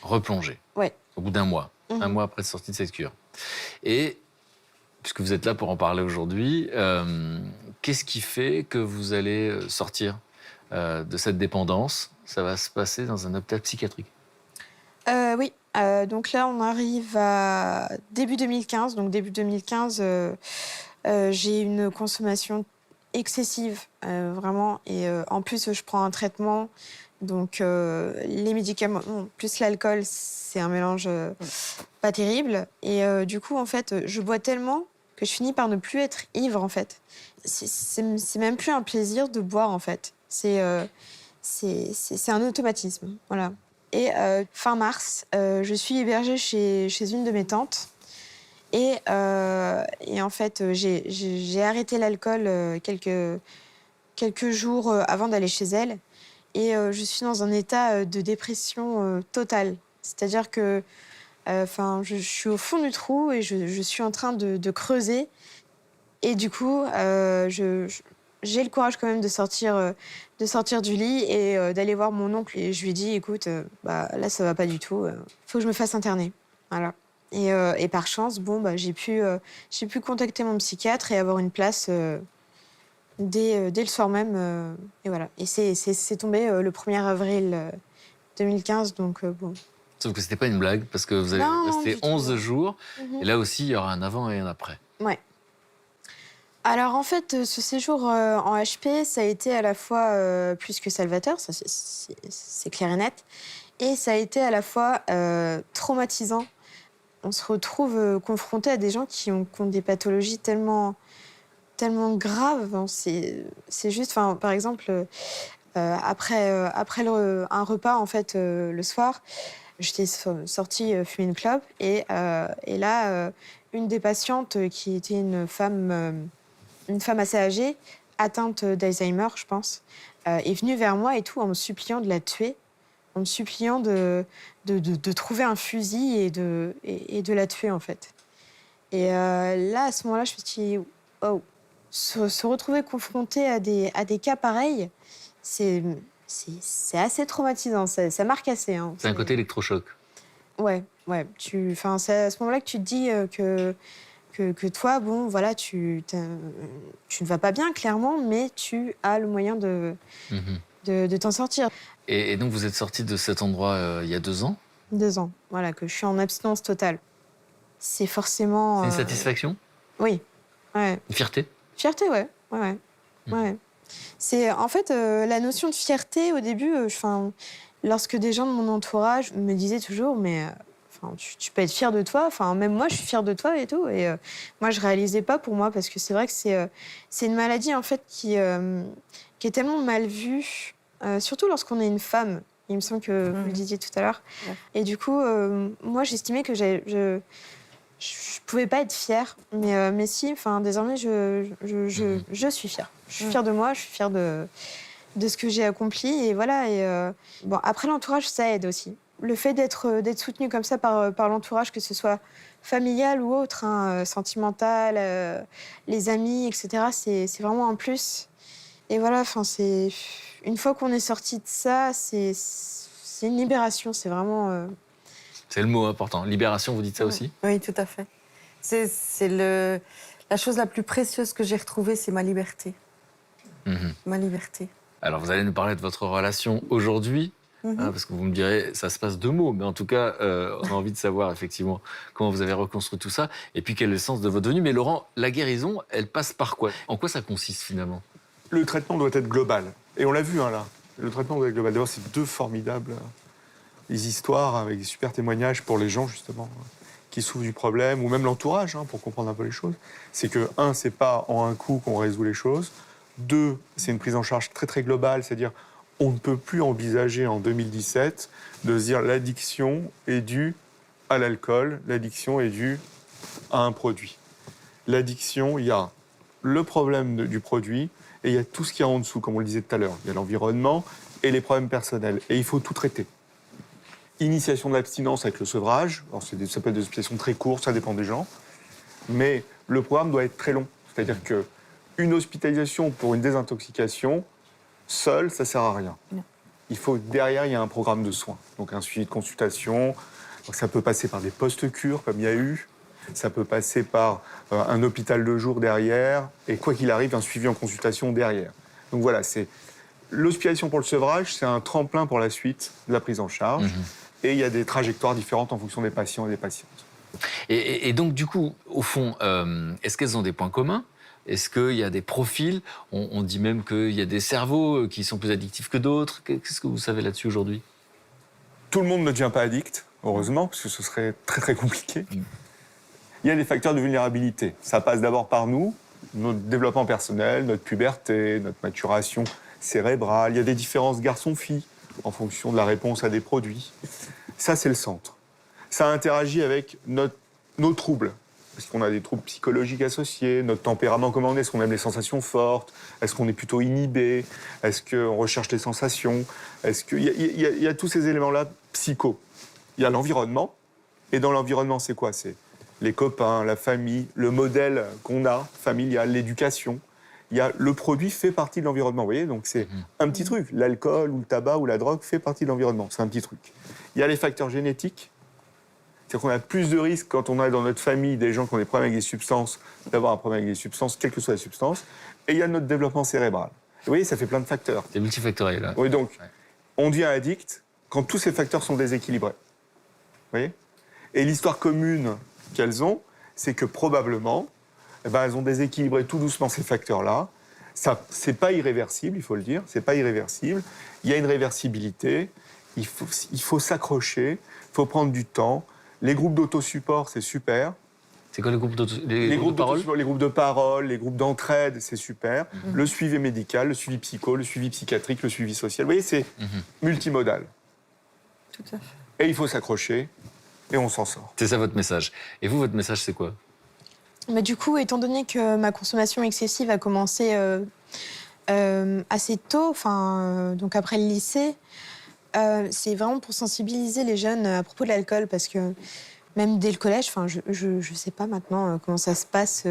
Replonger. Ouais. Au bout d'un mois. Un mois après la sortie de cette cure. Et, puisque vous êtes là pour en parler aujourd'hui, qu'est-ce qui fait que vous allez sortir de cette dépendance? Ça va se passer dans un hôpital psychiatrique. Oui. Donc là, on arrive à début 2015. Donc début 2015, j'ai une consommation excessive, vraiment. Et en plus, je prends un traitement. Donc les médicaments, plus l'alcool, c'est un mélange pas terrible. Et du coup, en fait, je bois tellement que je finis par ne plus être ivre, en fait. C'est même plus un plaisir de boire, en fait. C'est un automatisme, voilà. Et fin mars, je suis hébergée chez une de mes tantes. Et en fait, j'ai arrêté l'alcool quelques jours avant d'aller chez elle. Et je suis dans un état de dépression totale. C'est-à-dire que je suis au fond du trou et je suis en train de creuser. Et du coup, j'ai le courage quand même de sortir du lit et d'aller voir mon oncle. Et je lui dis, écoute, là, ça va pas du tout. Faut que je me fasse interner. Voilà. Et par chance, j'ai pu contacter mon psychiatre et avoir une place dès le soir même. Et voilà. Et c'est tombé le 1er avril 2015. Donc, bon. Sauf que c'était pas une blague, parce que vous allez rester 11 jours. Et là aussi, il y aura un avant et un après. Ouais. Alors, en fait, ce séjour en HP, ça a été à la fois plus que salvateur, ça c'est clair et net, et ça a été à la fois traumatisant. On se retrouve confronté à des gens qui ont des pathologies tellement graves. Hein. C'est juste, par exemple, après un repas, en fait, le soir, j'étais sortie fumer une clope, et là, une des patientes, qui était une femme assez âgée, atteinte d'Alzheimer, je pense, est venue vers moi et tout en me suppliant de la tuer, en me suppliant de trouver un fusil et de la tuer, en fait. Et là, à ce moment-là, je me suis dit, oh, se retrouver confronté à des cas pareils, c'est assez traumatisant, ça marque assez. Hein. C'est un côté électrochoc. Ouais. C'est à ce moment-là que tu te dis que toi, voilà, tu ne vas pas bien, clairement, mais tu as le moyen de t'en sortir. Et donc, vous êtes sorti de cet endroit il y a 2 ans? 2 ans, voilà, que je suis en abstinence totale. C'est forcément... C'est une satisfaction? Oui, ouais. Une fierté? Fierté, ouais. C'est, en fait, la notion de fierté, au début, lorsque des gens de mon entourage me disaient toujours, mais... tu peux être fière de toi. Même moi, je suis fière de toi et tout. Et moi, je réalisais pas pour moi, parce que c'est vrai que c'est une maladie, en fait, qui est tellement mal vue, surtout lorsqu'on est une femme. Il me semble que vous le disiez tout à l'heure. Ouais. Et du coup, moi, j'estimais que je pouvais pas être fière. Mais si, désormais, je suis fière. Je suis fière de moi, je suis fière de ce que j'ai accompli. Et voilà. Et après, l'entourage, ça aide aussi. Le fait d'être soutenue comme ça par l'entourage, que ce soit familial ou autre, sentimental, les amis, etc., c'est vraiment un plus. Et voilà, une fois qu'on est sorti de ça, c'est une libération. C'est vraiment... C'est le mot important. Libération, vous dites ça aussi? Oui, tout à fait. La chose la plus précieuse que j'ai retrouvée, c'est ma liberté. Ma liberté. Alors, vous allez nous parler de votre relation aujourd'hui. Parce que vous me direz, ça se passe 2 mots, mais en tout cas, on a envie de savoir effectivement comment vous avez reconstruit tout ça, et puis quel est le sens de votre venue. Mais Laurent, la guérison, elle passe par quoi? En quoi ça consiste finalement? Le traitement doit être global. Et on l'a vu, là. Le traitement doit être global. D'abord, c'est 2 formidables des histoires avec des super témoignages pour les gens, justement, qui souffrent du problème, ou même l'entourage, pour comprendre un peu les choses. C'est que, 1, c'est pas en un coup qu'on résout les choses. 2, c'est une prise en charge très, très globale, c'est-à-dire on ne peut plus envisager en 2017 de se dire l'addiction est due à l'alcool, l'addiction est due à un produit. L'addiction, il y a le problème du produit et il y a tout ce qu'il y a en dessous, comme on le disait tout à l'heure. Il y a l'environnement et les problèmes personnels. Et il faut tout traiter. Initiation de l'abstinence avec le sevrage. Alors ça peut être des hospitalisations très courtes, ça dépend des gens. Mais le programme doit être très long. C'est-à-dire qu'une hospitalisation pour une désintoxication, seule, ça ne sert à rien. Non. Il faut, derrière, il y a un programme de soins. Donc un suivi de consultation. Donc, ça peut passer par des post-cures, comme il y a eu. Ça peut passer par un hôpital de jour derrière. Et quoi qu'il arrive, un suivi en consultation derrière. Donc voilà, c'est l'hospitalisation pour le sevrage, c'est un tremplin pour la suite de la prise en charge. Et il y a des trajectoires différentes en fonction des patients et des patientes. Et donc, du coup, au fond, est-ce qu'elles ont des points communs ? Est-ce qu'il y a des profils ? On dit même qu'il y a des cerveaux qui sont plus addictifs que d'autres. Qu'est-ce que vous savez là-dessus aujourd'hui ? Tout le monde ne devient pas addict, heureusement, parce que ce serait très très compliqué. Il y a des facteurs de vulnérabilité. Ça passe d'abord par nous, notre développement personnel, notre puberté, notre maturation cérébrale. Il y a des différences garçons-filles en fonction de la réponse à des produits. Ça, c'est le centre. Ça interagit avec nos troubles. Est-ce qu'on a des troubles psychologiques associés, notre tempérament, comment on est, est-ce qu'on aime les sensations fortes, est-ce qu'on est plutôt inhibé, est-ce qu'on recherche les sensations, il y a tous ces éléments-là psycho. Il y a l'environnement, et dans l'environnement, c'est quoi ? C'est les copains, la famille, le modèle qu'on a, familial, l'éducation. Il y a le produit fait partie de l'environnement, vous voyez ? Donc c'est un petit truc. L'alcool ou le tabac ou la drogue fait partie de l'environnement, c'est un petit truc. Il y a les facteurs génétiques. C'est-à-dire qu'on a plus de risques quand on a dans notre famille des gens qui ont des problèmes avec des substances, d'avoir un problème avec des substances, quelle que soit la substance. Et il y a notre développement cérébral. Vous voyez, ça fait plein de facteurs. C'est multifactoriel. Là. Oui, donc, on devient addict quand tous ces facteurs sont déséquilibrés. Vous voyez ? Et l'histoire commune qu'elles ont, c'est que probablement, elles ont déséquilibré tout doucement ces facteurs-là. Ça, c'est pas irréversible, il faut le dire, c'est pas irréversible. Il y a une réversibilité, il faut s'accrocher, il faut prendre du temps. Les groupes d'autosupport, c'est super. C'est quoi les groupes Les groupes de parole ? Les groupes de parole, les groupes d'entraide, c'est super. Le suivi médical, le suivi psycho, le suivi psychiatrique, le suivi social. Vous voyez, c'est multimodal. Tout à fait. Et il faut s'accrocher, et on s'en sort. C'est ça votre message. Et vous, votre message, c'est quoi ? Mais du coup, étant donné que ma consommation excessive a commencé assez tôt, donc après le lycée, c'est vraiment pour sensibiliser les jeunes à propos de l'alcool, parce que même dès le collège, je sais pas maintenant comment ça se passe,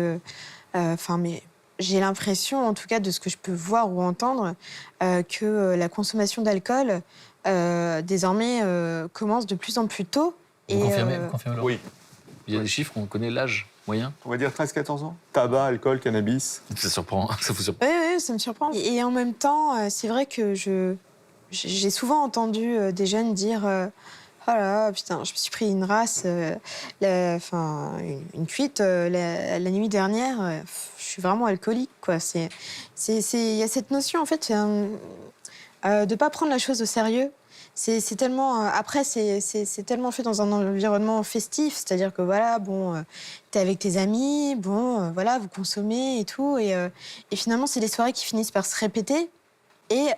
mais j'ai l'impression, en tout cas de ce que je peux voir ou entendre, que la consommation d'alcool désormais commence de plus en plus tôt. Vous confirmez, Laurent ? Oui. Il y a des chiffres, on connaît l'âge moyen ? On va dire 13-14 ans. Tabac, alcool, cannabis. Ça surprend, ça vous surprend ? Oui, ça me surprend. Et en même temps, c'est vrai que j'ai souvent entendu des jeunes dire oh là, putain, je me suis pris une race, une cuite la nuit dernière, je suis vraiment alcoolique, quoi. Il y a cette notion, en fait, de pas prendre la chose au sérieux. C'est tellement... après, c'est tellement fait dans un environnement festif, c'est-à-dire que, voilà, t'es avec tes amis, voilà, vous consommez et tout, et finalement, c'est des soirées qui finissent par se répéter. Et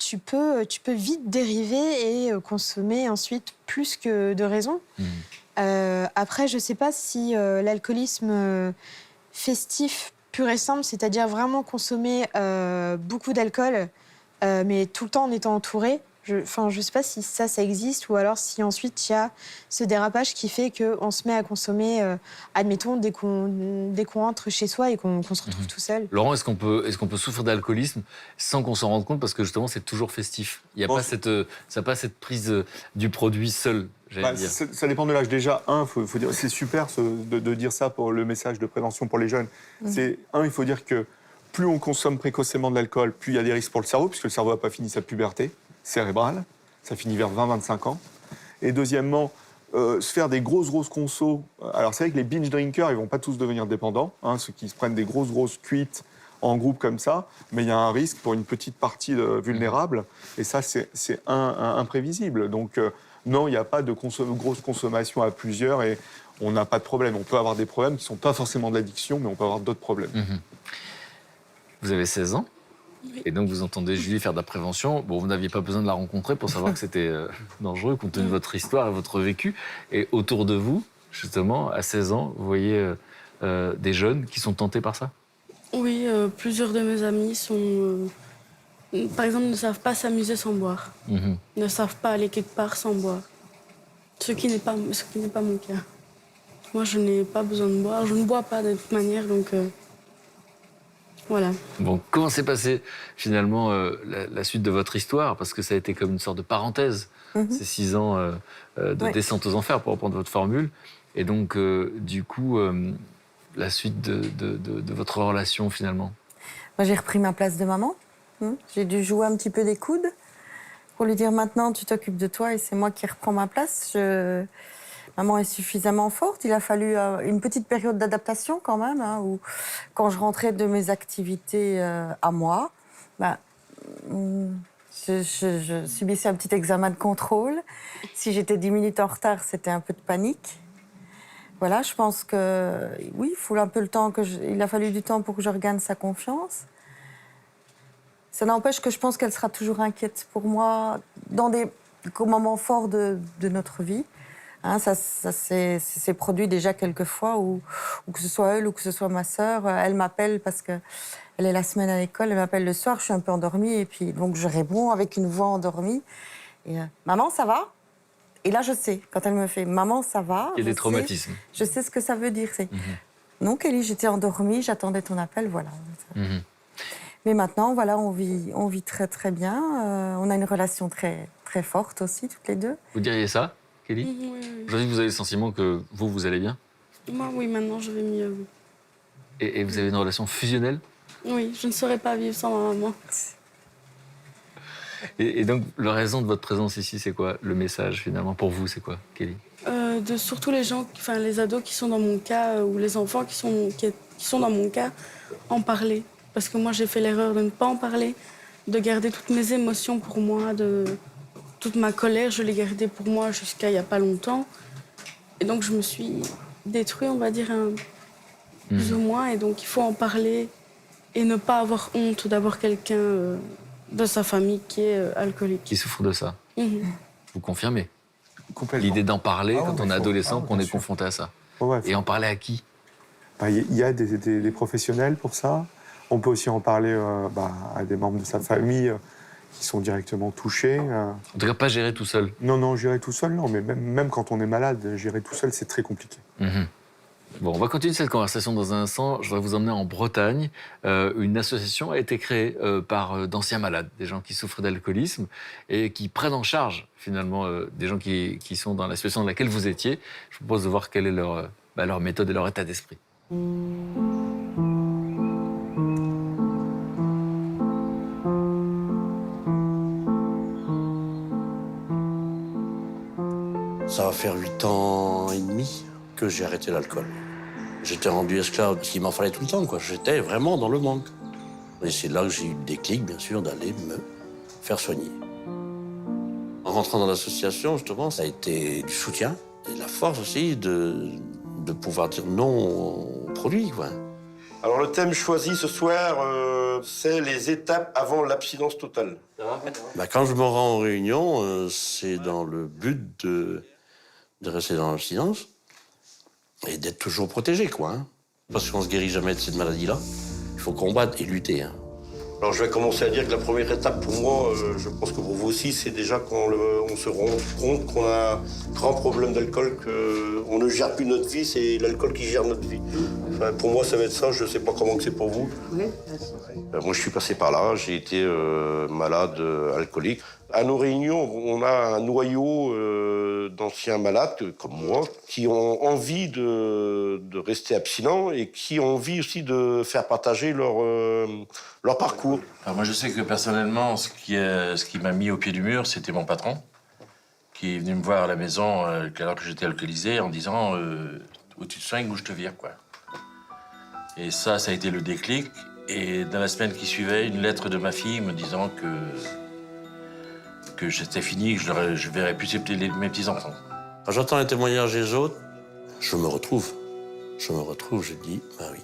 tu peux vite dériver et consommer ensuite plus que de raison. Après, je ne sais pas si l'alcoolisme festif pur et simple, c'est-à-dire vraiment consommer beaucoup d'alcool, mais tout le temps en étant entouré, je ne sais pas si ça existe, ou alors si ensuite il y a ce dérapage qui fait qu'on se met à consommer, admettons, dès qu'on entre chez soi et qu'on se retrouve tout seul. Laurent, est-ce qu'on peut souffrir d'alcoolisme sans qu'on s'en rende compte, parce que justement c'est toujours festif. Il n'y a pas cette prise du produit seul, j'allais dire. Ça dépend de l'âge. Déjà, faut dire, c'est super de dire ça pour le message de prévention pour les jeunes. Il faut dire que plus on consomme précocement de l'alcool, plus il y a des risques pour le cerveau, puisque le cerveau n'a pas fini sa puberté cérébrale. Ça finit vers 20-25 ans. Et deuxièmement, se faire des grosses consos. Alors c'est vrai que les binge drinkers, ils vont pas tous devenir dépendants, ceux qui se prennent des grosses cuites en groupe comme ça, mais il y a un risque pour une petite partie vulnérable, et ça c'est imprévisible. Donc Non, il n'y a pas de grosse consommation à plusieurs et on n'a pas de problème. On peut avoir des problèmes qui ne sont pas forcément de l'addiction, mais on peut avoir d'autres problèmes. Vous avez 16 ans Oui. et donc vous entendez Julie faire de la prévention. Bon, vous n'aviez pas besoin de la rencontrer pour savoir que c'était dangereux compte tenu de votre histoire et votre vécu. Et autour de vous, justement, à 16 ans, vous voyez des jeunes qui sont tentés par ça? Oui, plusieurs de mes amis sont, par exemple, ne savent pas s'amuser sans boire, ne savent pas aller quelque part sans boire. Ce qui n'est pas mon cas. Moi, je n'ai pas besoin de boire, je ne bois pas de toute manière, donc voilà. Bon, comment s'est passée finalement la suite de votre histoire? Parce que ça a été comme une sorte de parenthèse, ces 6 ans de descente aux enfers, pour reprendre votre formule. Et donc, du coup, la suite de votre relation finalement? Moi, j'ai repris ma place de maman. J'ai dû jouer un petit peu des coudes pour lui dire maintenant tu t'occupes de toi et c'est moi qui reprends ma place. Maman est suffisamment forte. Il a fallu une petite période d'adaptation quand même, où quand je rentrais de mes activités à moi, je subissais un petit examen de contrôle. Si j'étais 10 minutes en retard, c'était un peu de panique. Voilà, je pense que oui, il faut un peu le temps il a fallu du temps pour que je regagne sa confiance. Ça n'empêche que je pense qu'elle sera toujours inquiète pour moi dans des moments forts de notre vie. Ça s'est produit déjà quelques fois où que ce soit elle ou que ce soit ma sœur, elle m'appelle parce qu'elle est la semaine à l'école, elle m'appelle le soir, je suis un peu endormie et puis donc je réponds avec une voix endormie. Et maman, ça va? Et là, je sais, quand elle me fait maman, ça va. Il y a des traumatismes. Je sais ce que ça veut dire. Non, Kelly, j'étais endormie, j'attendais ton appel, voilà. Mais maintenant, voilà, on vit très très bien. On a une relation très très forte aussi, toutes les deux. Vous diriez ça, Kelly? Oui. Aujourd'hui, vous avez le sentiment que vous allez bien? Moi, oui, maintenant, je vais mieux. Oui. Et vous avez une relation fusionnelle? Oui, je ne saurais pas vivre sans ma maman. Et donc, la raison de votre présence ici, c'est quoi? Le message, finalement, pour vous, c'est quoi, Kelly? Surtout les ados qui sont dans mon cas, ou les enfants qui sont dans mon cas, en parler. Parce que moi, j'ai fait l'erreur de ne pas en parler, de garder toutes mes émotions pour moi, toute ma colère, je l'ai gardée pour moi jusqu'à il n'y a pas longtemps. Et donc, je me suis détruite, on va dire, plus ou moins. Et donc, il faut en parler et ne pas avoir honte d'avoir quelqu'un de sa famille qui est alcoolique. Qui souffre de ça? Vous confirmez? Complètement. L'idée d'en parler quand on est adolescent, qu'on est sûr. confronté à ça. Ouais, Et en parler à qui? Il y a des professionnels pour ça. On peut aussi en parler à des membres de sa famille qui sont directement touchés. En tout cas, pas gérer tout seul. Non, gérer tout seul, non. Mais même quand on est malade, gérer tout seul, c'est très compliqué. Bon, on va continuer cette conversation dans un instant. Je voudrais vous emmener en Bretagne. Une association a été créée par d'anciens malades, des gens qui souffrent d'alcoolisme et qui prennent en charge, finalement, des gens qui sont dans la situation dans laquelle vous étiez. Je vous propose de voir quelle est leur méthode et leur état d'esprit. Ça va faire 8 ans et demi que j'ai arrêté l'alcool. J'étais rendu esclave parce qu'il m'en fallait tout le temps, quoi. J'étais vraiment dans le manque. Et c'est là que j'ai eu le déclic, bien sûr, d'aller me faire soigner. En rentrant dans l'association, justement, ça a été du soutien et de la force aussi de pouvoir dire non aux produits, quoi. Alors le thème choisi ce soir, c'est les étapes avant l'abstinence totale. Quand je me rends en réunion, c'est dans le but de rester dans l'abstinence et d'être toujours protégé, quoi. Parce qu'on ne se guérit jamais de cette maladie-là. Il faut combattre et lutter. Alors je vais commencer à dire que la première étape pour moi, je pense que pour vous aussi, c'est déjà quand on se rend compte qu'on a un grand problème d'alcool, qu'on ne gère plus notre vie, c'est l'alcool qui gère notre vie. Enfin, pour moi, ça va être ça, je ne sais pas comment que c'est pour vous. Oui. Moi, je suis passé par là, j'ai été malade alcoolique. À nos réunions, on a un noyau d'anciens malades, comme moi, qui ont envie de rester abstinents et qui ont envie aussi de faire partager leur parcours. Alors moi, je sais que personnellement, ce qui m'a mis au pied du mur, c'était mon patron, qui est venu me voir à la maison alors que j'étais alcoolisé, en disant où tu te soignes, où je te vire, quoi. Et ça a été le déclic. Et dans la semaine qui suivait, une lettre de ma fille me disant que que c'était fini, que je verrais plus mes petits-enfants. Quand j'entends les témoignages des autres, je me retrouve. Je dis, bah oui,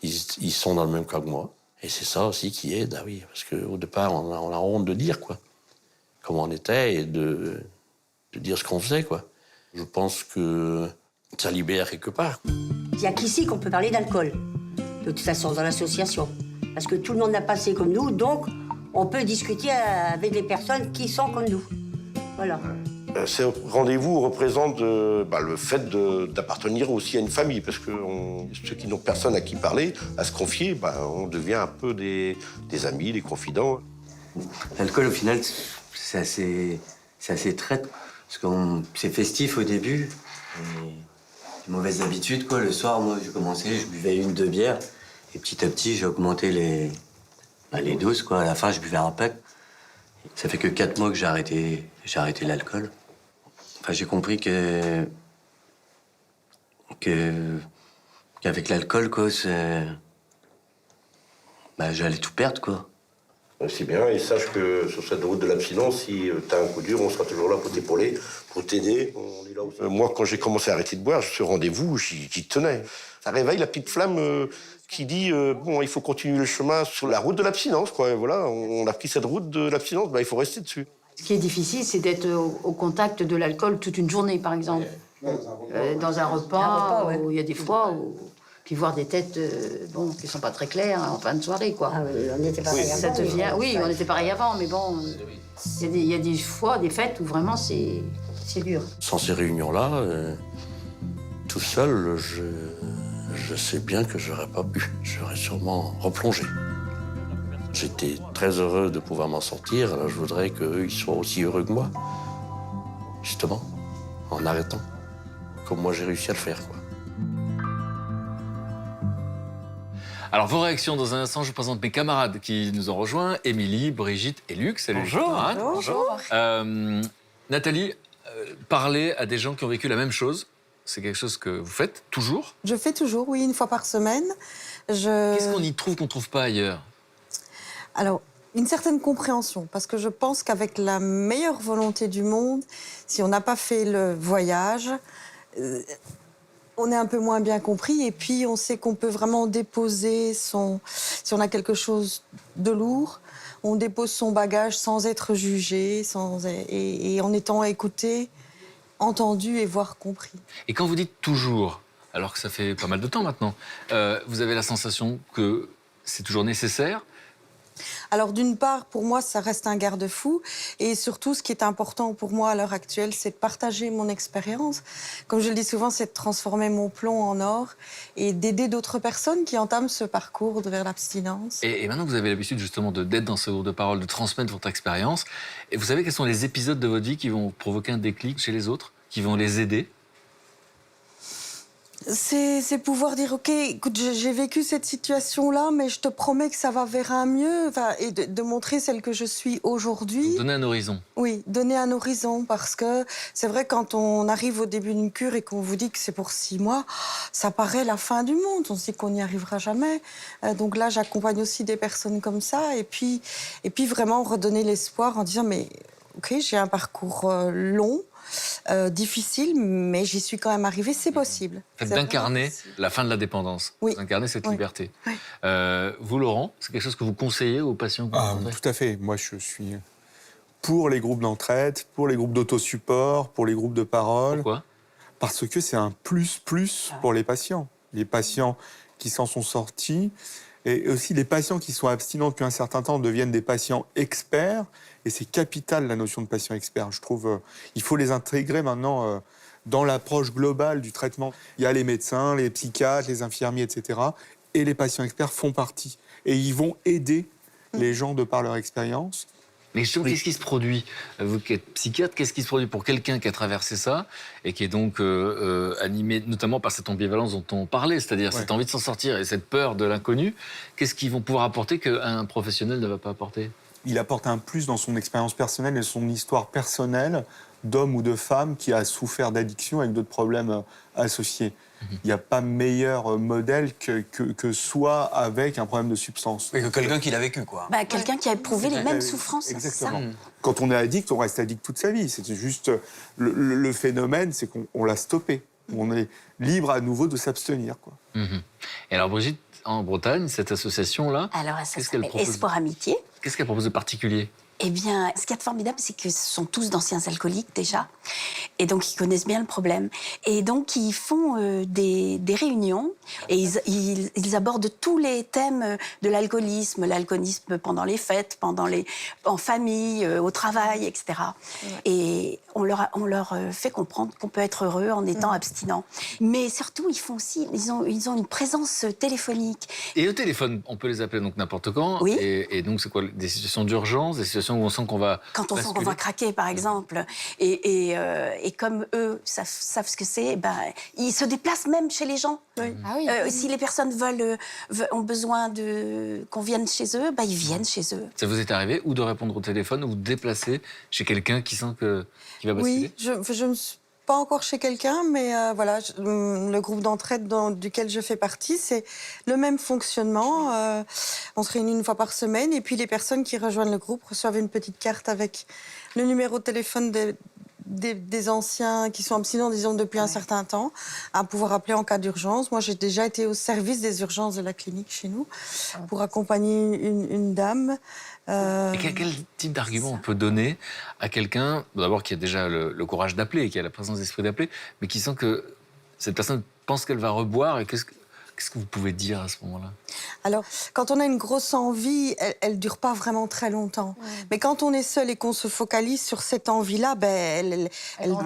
ils sont dans le même cas que moi. Et c'est ça aussi qui aide, ah oui, parce qu'au départ, on a honte de dire, quoi, comment on était et de dire ce qu'on faisait, quoi. Je pense que ça libère quelque part. Il n'y a qu'ici qu'on peut parler d'alcool, de toute façon, dans l'association. Parce que tout le monde n'a pas passé comme nous, donc on peut discuter avec les personnes qui sont comme nous. Voilà. Ces rendez-vous représentent le fait d'appartenir aussi à une famille, parce que ceux qui n'ont personne à qui parler, à se confier, on devient un peu des amis, des confidents. L'alcool, au final, c'est assez traite, parce que c'est festif au début. Et mauvaises habitudes, quoi. Le soir, moi, j'ai commencé, je buvais 1-2 bières, et petit à petit, j'ai augmenté les doses, quoi. À la fin, je buvais un pack. Ça fait que 4 mois que j'ai arrêté l'alcool. Enfin, j'ai compris qu'avec l'alcool, quoi, j'allais tout perdre, quoi. C'est bien, et sache que sur cette route de l'abstinence, si t'as un coup dur, on sera toujours là pour t'épauler, pour t'aider. On est là aussi. Moi, quand j'ai commencé à arrêter de boire, ce rendez-vous, j'y tenais. Ça réveille la petite flamme qui dit il faut continuer le chemin sur la route de l'abstinence, quoi. Et voilà, on a pris cette route de l'abstinence, il faut rester dessus. Ce qui est difficile, c'est d'être au contact de l'alcool toute une journée, par exemple. Dans un repas, où il y a des fois puis voir des têtes qui sont pas très claires en fin de soirée, quoi. Ah oui, on était pareil avant. Ça devient... Oui, on était pareil avant, mais bon, il y a des fois, des fêtes où vraiment c'est dur. Sans ces réunions-là, tout seul, je sais bien que j'aurais pas pu. J'aurais sûrement replongé. J'étais très heureux de pouvoir m'en sortir. Alors je voudrais qu'eux, ils soient aussi heureux que moi. Justement, en arrêtant. Comme moi, j'ai réussi à le faire, quoi. Alors, vos réactions dans un instant, je vous présente mes camarades qui nous ont rejoints, Émilie, Brigitte et Luc. Salut. Bonjour. Camarades. Bonjour. Nathalie, parler à des gens qui ont vécu la même chose, c'est quelque chose que vous faites toujours? Je fais toujours, oui, 1 fois par semaine. Qu'est-ce qu'on y trouve qu'on ne trouve pas ailleurs? Alors, une certaine compréhension, parce que je pense qu'avec la meilleure volonté du monde, si on n'a pas fait le voyage, on est un peu moins bien compris. Et puis, on sait qu'on peut vraiment déposer si on a quelque chose de lourd, on dépose son bagage sans être jugé, et en étant écouté, entendu et voire compris. Et quand vous dites toujours, alors que ça fait pas mal de temps maintenant, vous avez la sensation que c'est toujours nécessaire? Alors d'une part, pour moi, ça reste un garde-fou. Et surtout, ce qui est important pour moi à l'heure actuelle, c'est de partager mon expérience. Comme je le dis souvent, c'est de transformer mon plomb en or et d'aider d'autres personnes qui entament ce parcours vers l'abstinence. Et maintenant que vous avez l'habitude justement d'être dans ce groupe de parole, de transmettre votre expérience, et vous savez quels sont les épisodes de votre vie qui vont provoquer un déclic chez les autres, qui vont les aider? C'est pouvoir dire, OK, écoute, j'ai vécu cette situation-là, mais je te promets que ça va vers un mieux, et de montrer celle que je suis aujourd'hui. Donner un horizon. Oui, donner un horizon, parce que c'est vrai, quand on arrive au début d'une cure et qu'on vous dit que c'est pour 6 mois, ça paraît la fin du monde, on se dit qu'on n'y arrivera jamais. Donc là, j'accompagne aussi des personnes comme ça, et puis vraiment redonner l'espoir en disant, mais OK, j'ai un parcours long, difficile, mais j'y suis quand même arrivée, c'est possible. Fait d'incarner la fin de la dépendance, d'incarner cette liberté. Oui. Vous, Laurent, c'est quelque chose que vous conseillez aux patients que vous rencontrez? Tout à fait. Moi, je suis pour les groupes d'entraide, pour les groupes d'autosupport, pour les groupes de parole. Pourquoi? Parce que c'est un plus pour les patients. Les patients qui s'en sont sortis, et aussi les patients qui sont abstinents depuis un certain temps deviennent des patients experts. Et c'est capital, la notion de patient expert. Je trouve il faut les intégrer maintenant dans l'approche globale du traitement. Il y a les médecins, les psychiatres, les infirmiers, etc. Et les patients experts font partie. Et ils vont aider les gens de par leur expérience. Mais justement, qu'est-ce qui se produit? Vous qui êtes psychiatre, qu'est-ce qui se produit pour quelqu'un qui a traversé ça et qui est donc animé notamment par cette ambivalence dont on parlait, c'est-à-dire cette envie de s'en sortir et cette peur de l'inconnu? Qu'est-ce qu'ils vont pouvoir apporter qu'un professionnel ne va pas apporter? il apporte un plus dans son expérience personnelle et son histoire personnelle d'homme ou de femme qui a souffert d'addiction avec d'autres problèmes associés. Il n'y a pas meilleur modèle que soi avec un problème de substance. Oui, que quelqu'un qui l'a vécu, quoi. Bah, quelqu'un qui a éprouvé les mêmes souffrances. Exactement. C'est ça. Quand on est addict, on reste addict toute sa vie. C'est juste le phénomène, c'est qu'on l'a stoppé. On est libre à nouveau de s'abstenir, quoi. Et alors Brigitte, en Bretagne, cette association-là, Alors, ça qu'est-ce qu'elle s'appelle propose Espoir Amitié. Qu'est-ce qu'elle propose de particulier? Eh bien, ce qui est formidable, c'est que ce sont tous d'anciens alcooliques déjà, et donc ils connaissent bien le problème. Et donc ils font des réunions et ils abordent tous les thèmes de l'alcoolisme pendant les fêtes, en famille, au travail, etc. Ouais. Et on leur fait comprendre qu'on peut être heureux en étant abstinent. Mais surtout, ils ont une présence téléphonique. Et au téléphone, on peut les appeler donc n'importe quand. Oui. Et donc c'est quoi? Des situations d'urgence, des situations où on sent qu'on va Quand on sent qu'on va craquer, par exemple. Et comme eux savent ce que c'est, ils se déplacent même chez les gens. Oui. Si les personnes ont besoin qu'on vienne chez eux, ils viennent chez eux. Ça vous est arrivé ou de répondre au téléphone ou de déplacer chez quelqu'un qui sent qu'il va basculer? Oui, je ne suis pas encore chez quelqu'un, mais voilà, le groupe d'entraide duquel je fais partie, c'est le même fonctionnement. On se réunit une fois par semaine et puis les personnes qui rejoignent le groupe reçoivent une petite carte avec le numéro de téléphone des anciens qui sont abstinents, disons, depuis un certain temps, à pouvoir appeler en cas d'urgence. Moi, j'ai déjà été au service des urgences de la clinique chez nous pour accompagner une dame. Et quel type d'argument on peut donner à quelqu'un, d'abord qui a déjà le courage d'appeler, qui a la présence d'esprit d'appeler, mais qui sent que cette personne pense qu'elle va reboire, et qu'est-ce que vous pouvez dire à ce moment-là? Alors, quand on a une grosse envie, elle ne dure pas vraiment très longtemps. Ouais. Mais quand on est seul et qu'on se focalise sur cette envie-là, elle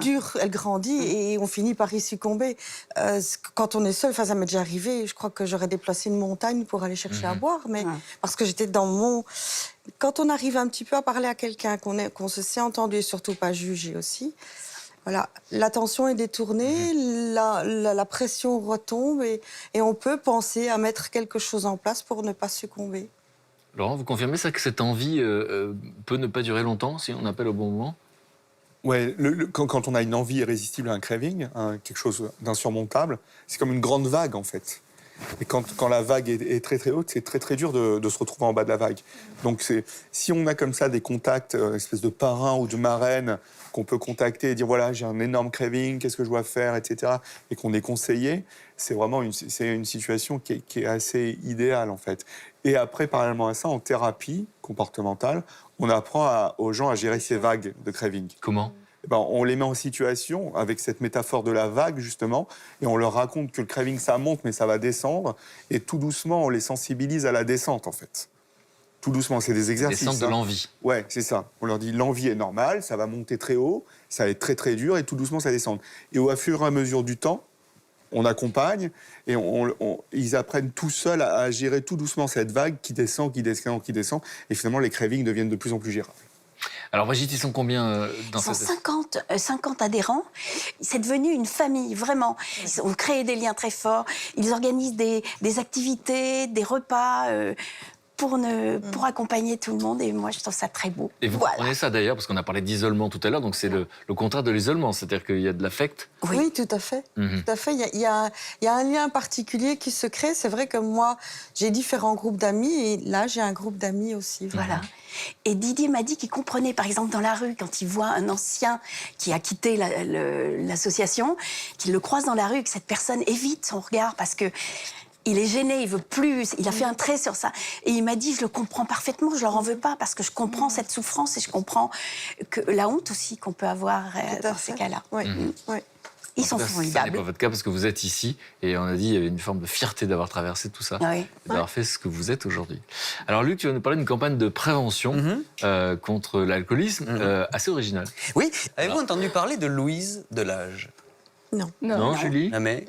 dure, elle grandit et on finit par y succomber. Quand on est seul, ça m'est déjà arrivé, je crois que j'aurais déplacé une montagne pour aller chercher à boire, mais parce que j'étais dans mon... Quand on arrive un petit peu à parler à quelqu'un, qu'on se sait entendu et surtout pas jugé aussi, voilà, l'attention est détournée, la pression retombe et on peut penser à mettre quelque chose en place pour ne pas succomber. Laurent, vous confirmez ça, que cette envie peut ne pas durer longtemps si on appelle au bon moment? Ouais, quand on a une envie irrésistible, un craving, quelque chose d'insurmontable, c'est comme une grande vague en fait. Et quand la vague est très très haute, c'est très très dur de se retrouver en bas de la vague. Donc si on a comme ça des contacts, espèce de parrain ou de marraine qu'on peut contacter et dire voilà, j'ai un énorme craving, qu'est-ce que je dois faire, etc. et qu'on est conseillé, c'est vraiment une situation qui est assez idéale en fait. Et après, parallèlement à ça, en thérapie comportementale, on apprend aux gens à gérer ces vagues de craving. Comment? On les met en situation avec cette métaphore de la vague, justement, et on leur raconte que le craving, ça monte, mais ça va descendre. Et tout doucement, on les sensibilise à la descente, en fait. Tout doucement, c'est des exercices. Descente de l'envie. Ouais, c'est ça. On leur dit, l'envie est normale, ça va monter très haut, ça va être très, très dur, et tout doucement, ça descend. Et au fur et à mesure du temps, on accompagne, et ils apprennent tout seuls à gérer tout doucement cette vague qui descend, qui descend, qui descend. Et finalement, les cravings deviennent de plus en plus gérables. Alors Brigitte, ils sont combien dans cette... Ils sont 50 adhérents. C'est devenu une famille, vraiment. Ils ont créé des liens très forts. Ils organisent des activités, des repas pour accompagner tout le monde. Et moi, je trouve ça très beau. Et vous comprenez ça d'ailleurs, parce qu'on a parlé d'isolement tout à l'heure, donc c'est le contraire de l'isolement, c'est-à-dire qu'il y a de l'affect. Oui, tout à fait. Tout à fait. Il y a un lien particulier qui se crée. C'est vrai que moi, j'ai différents groupes d'amis et là, j'ai un groupe d'amis aussi. Voilà. Et Didier m'a dit qu'il comprenait, par exemple, dans la rue, quand il voit un ancien qui a quitté l'association, qu'il le croise dans la rue, que cette personne évite son regard parce que il est gêné, il veut plus, il a fait un trait sur ça. Et il m'a dit, je le comprends parfaitement, je leur en veux pas, parce que je comprends cette souffrance et je comprends que la honte aussi qu'on peut avoir dans ces cas-là. Oui. Ils sont formidables. Ce n'est pas votre cas parce que vous êtes ici et on a dit qu'il y avait une forme de fierté d'avoir traversé tout ça, d'avoir fait ce que vous êtes aujourd'hui. Alors Luc, tu vas nous parler d'une campagne de prévention contre l'alcoolisme assez originale. Oui, avez-vous entendu parler de Louise Delage? Non, Julie? Jamais.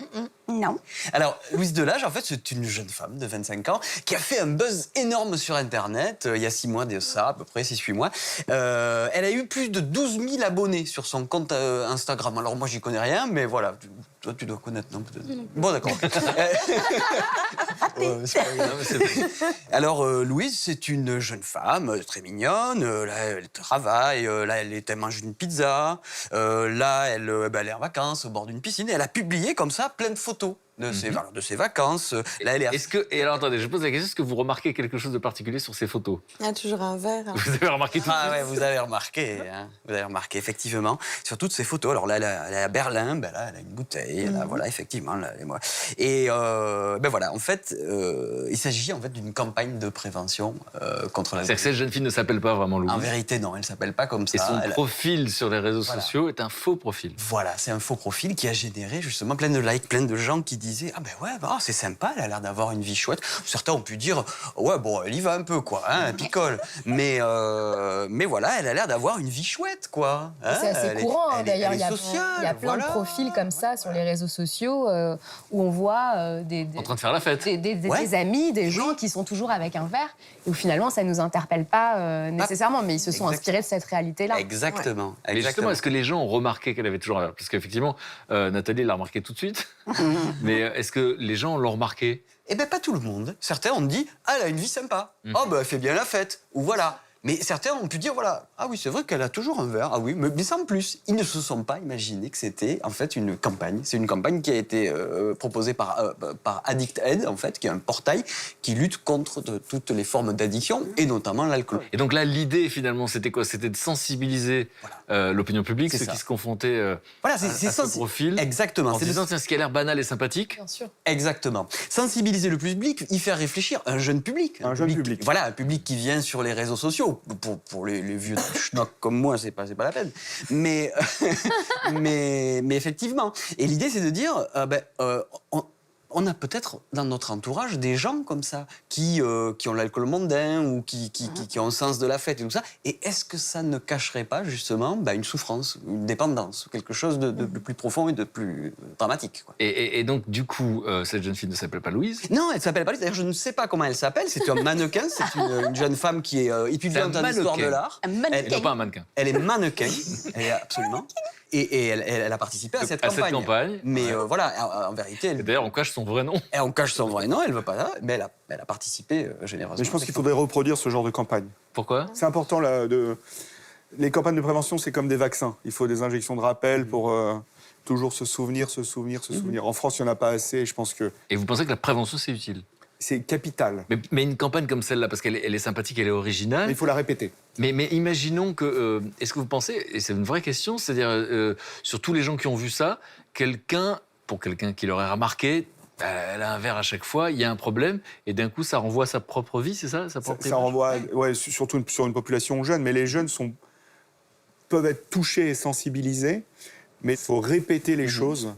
Non. Alors, Louise Delage, en fait, c'est une jeune femme de 25 ans qui a fait un buzz énorme sur Internet il y a 6 mois de ça, à peu près 6-8 mois. Elle a eu plus de 12 000 abonnés sur son compte Instagram. Alors, moi, j'y connais rien, mais voilà. Toi, tu dois connaître, non, peut-être? Bon, d'accord. Alors, Louise, c'est une jeune femme très mignonne. Là, elle travaille. Là, elle mange une pizza. Là, elle est en vacances au bord d'une piscine. Et elle a publié comme ça plein de photos de ses vacances. Là, elle est... Et alors, attendez, je pose la question, est-ce que vous remarquez quelque chose de particulier sur ces photos? Il y a toujours un verre. Vous avez remarqué tout Ah ouais, vous avez remarqué, hein. Vous avez remarqué, effectivement, sur toutes ces photos. Alors là, elle est à Berlin, là, elle a une bouteille, là, voilà, effectivement. Là, et voilà, en fait, il s'agit en fait d'une campagne de prévention contre la... C'est-à-dire que cette jeune fille ne s'appelle pas vraiment Louise? En vérité, non, elle ne s'appelle pas comme ça. Et son profil sur les réseaux sociaux est un faux profil? Voilà, c'est un faux profil qui a généré justement plein de likes, plein de gens qui disaient « Ah ben ouais, c'est sympa, elle a l'air d'avoir une vie chouette. » Certains ont pu dire « Ouais, bon, elle y va un peu, quoi, hein, elle picole. » Mais voilà, elle a l'air d'avoir une vie chouette, quoi. Hein, c'est assez courant, d'ailleurs. Il y a plein voilà. de profils comme ça sur les réseaux sociaux où on voit en train de faire la fête. Des amis, des gens qui sont toujours avec un verre et où finalement ça ne nous interpelle pas nécessairement, mais ils se sont inspirés de cette réalité-là. Exactement. Ouais. Mais justement, est-ce que les gens ont remarqué qu'elle avait toujours un verre? Parce qu'effectivement, Nathalie l'a remarqué tout de suite. Mais est-ce que les gens l'ont remarqué? Eh bien, pas tout le monde. Certains ont dit « Ah, elle a une vie sympa. Oh, ben, elle fait bien la fête. » Ou voilà. Mais certains ont pu dire, voilà, ah oui, c'est vrai qu'elle a toujours un verre, ah oui, mais sans plus. Ils ne se sont pas imaginés que c'était, en fait, une campagne. C'est une campagne qui a été proposée par Addict Aid, en fait, qui est un portail qui lutte contre toutes les formes d'addiction, et notamment l'alcool. Et donc là, l'idée, finalement, c'était quoi? C'était de sensibiliser l'opinion publique, ceux qui se confrontaient à ce profil. Exactement. En se disant, tiens, ce qui a l'air banal et sympathique. Bien sûr. Exactement. Sensibiliser le public, y faire réfléchir un jeune public. Un jeune public. Voilà, un public qui vient sur les réseaux sociaux. Pour les vieux schnocks comme moi, c'est pas la peine. Mais effectivement. Et l'idée, c'est de dire, on a peut-être dans notre entourage des gens comme ça qui ont l'alcool mondain ou qui ont un sens de la fête et tout ça. Et est-ce que ça ne cacherait pas justement une souffrance, une dépendance, quelque chose de plus profond et de plus dramatique, quoi. Et donc, du coup, cette jeune fille ne s'appelle pas Louise? Non, elle ne s'appelle pas Louise. D'ailleurs, je ne sais pas comment elle s'appelle. C'est un mannequin. C'est une jeune femme qui est étudiante en histoire de l'art. Un mannequin. Non, pas un mannequin. Elle est mannequin. Elle est absolument. Et elle a participé à cette campagne. Mais voilà, en vérité... D'ailleurs, on cache son vrai nom. Et on cache son vrai nom, elle ne veut pas, mais elle a participé généreusement. Mais je pense qu'il faudrait reproduire ce genre de campagne. Pourquoi? C'est important, les campagnes de prévention, c'est comme des vaccins. Il faut des injections de rappel pour toujours se souvenir. En France, il n'y en a pas assez, je pense que... Et vous pensez que la prévention, c'est utile? C'est capital. Mais une campagne comme celle-là, parce qu'elle est sympathique, elle est originale... Mais il faut la répéter. Mais imaginons que... est-ce que vous pensez, et c'est une vraie question, c'est-à-dire, sur tous les gens qui ont vu ça, pour quelqu'un qui l'aurait remarqué, elle a un verre à chaque fois, il y a un problème, et d'un coup, ça renvoie à sa propre vie, c'est ça? Ça renvoie, surtout sur une population jeune, mais les jeunes peuvent être touchés et sensibilisés, mais il faut répéter les choses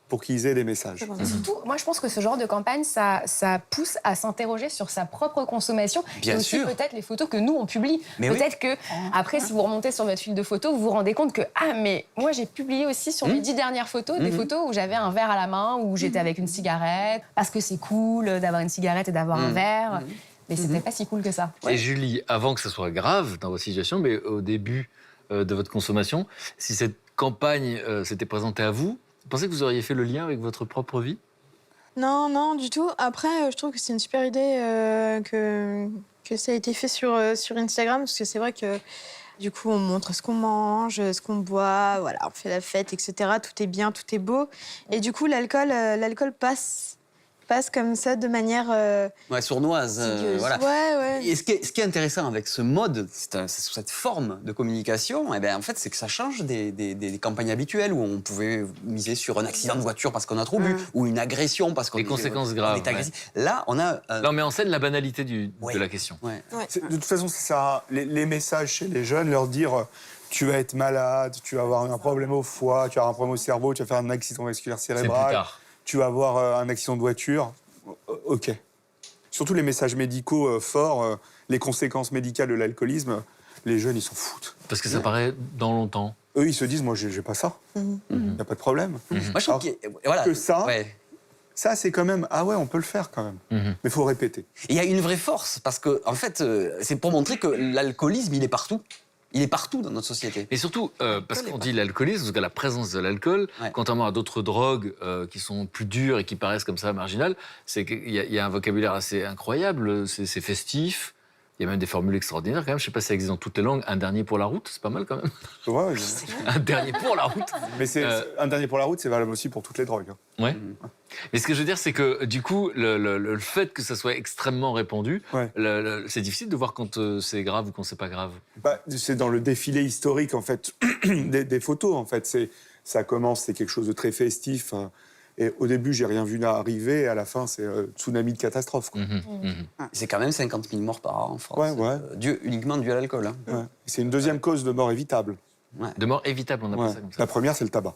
pour qu'ils aient des messages. Et surtout, moi, je pense que ce genre de campagne, ça pousse à s'interroger sur sa propre consommation. Bien et aussi sûr. peut-être les photos que nous, on publie. Mais peut-être que, après, si vous remontez sur votre fil de photos, vous vous rendez compte que, mais moi, j'ai publié aussi sur mes 10 dernières photos des photos où j'avais un verre à la main, où j'étais avec une cigarette, parce que c'est cool d'avoir une cigarette et d'avoir un verre. Mais c'était pas si cool que ça. Et Julie, avant que ce soit grave dans votre situation, mais au début de votre consommation, si cette campagne s'était présentée à vous, vous pensez que vous auriez fait le lien avec votre propre vie? Non, du tout. Après, je trouve que c'est une super idée que ça a été fait sur Instagram, parce que c'est vrai que du coup, on montre ce qu'on mange, ce qu'on boit, voilà, on fait la fête, etc. Tout est bien, tout est beau. Et du coup, l'alcool passe comme ça de manière... sournoise. Voilà. Ouais. Et ce qui est intéressant avec ce mode, cette forme de communication, en fait, c'est que ça change des campagnes habituelles où on pouvait miser sur un accident de voiture parce qu'on a trop bu, ou une agression parce qu'on... Les conséquences graves. Là, on a... Là, on met en scène la banalité de la question. Ouais. De toute façon, c'est ça. Les messages chez les jeunes, leur dire... Tu vas être malade, tu vas avoir un problème au foie, tu vas avoir un problème au cerveau, tu vas faire un accident vasculaire cérébral. C'est plus tard. Tu vas avoir un accident de voiture. OK. Surtout les messages médicaux forts, les conséquences médicales de l'alcoolisme, les jeunes, ils s'en foutent. Parce que ça paraît dans longtemps. Eux, ils se disent, moi, j'ai pas ça. Il n'y a pas de problème. Moi, je trouve que ça, ça, c'est quand même... Ah ouais, on peut le faire quand même. Mais il faut répéter. Il y a une vraie force, parce que, en fait, c'est pour montrer que l'alcoolisme, il est partout. Il est partout dans notre société. Et surtout, parce qu'on dit l'alcoolisme, parce que la présence de l'alcool, contrairement à d'autres drogues qui sont plus dures et qui paraissent comme ça marginales, c'est qu'il y a un vocabulaire assez incroyable, c'est festif. Il y a même des formules extraordinaires quand même. Je ne sais pas si ça existe dans toutes les langues. Un dernier pour la route, c'est pas mal quand même. Ouais, un dernier pour la route. Mais un dernier pour la route, c'est valable aussi pour toutes les drogues. Hein. Ouais. Mais ce que je veux dire, c'est que du coup, le fait que ça soit extrêmement répandu, c'est difficile de voir quand c'est grave ou quand c'est pas grave. C'est dans le défilé historique en fait des photos. En fait, ça commence, c'est quelque chose de très festif. Hein. Et au début, j'ai rien vu arriver. Et à la fin, c'est tsunami de catastrophe. Quoi. C'est quand même 50 000 morts par an en France. Uniquement dû à l'alcool. Hein. Ouais. C'est une deuxième cause de mort évitable. De mort évitable, on appelle ça comme ça. La première, c'est le tabac.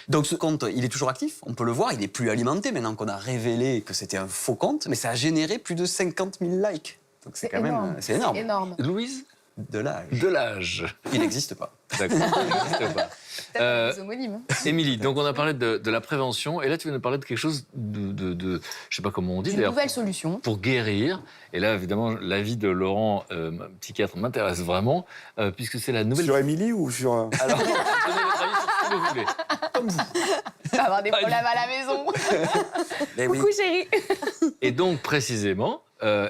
Donc ce compte, il est toujours actif, on peut le voir, il n'est plus alimenté maintenant qu'on a révélé que c'était un faux compte, mais ça a généré plus de 50 000 likes. Donc c'est quand même... C'est énorme. Énorme. Louise ? De l'âge. De l'âge. Il n'existe pas. D'accord, il n'existe pas. Peut-être des homonymes. Émilie, donc on a parlé de la prévention, et là tu viens nous parler de quelque chose de je sais pas comment on dit Une d'ailleurs. nouvelle solution. Pour guérir. Et là, évidemment, l'avis de Laurent, psychiatre, m'intéresse vraiment, puisque c'est la nouvelle... Sur Émilie ou sur... Alors, donnez votre avis sur ce que vous voulez. Comme vous. On va avoir des problèmes à la maison. Coucou chérie. Et donc, précisément,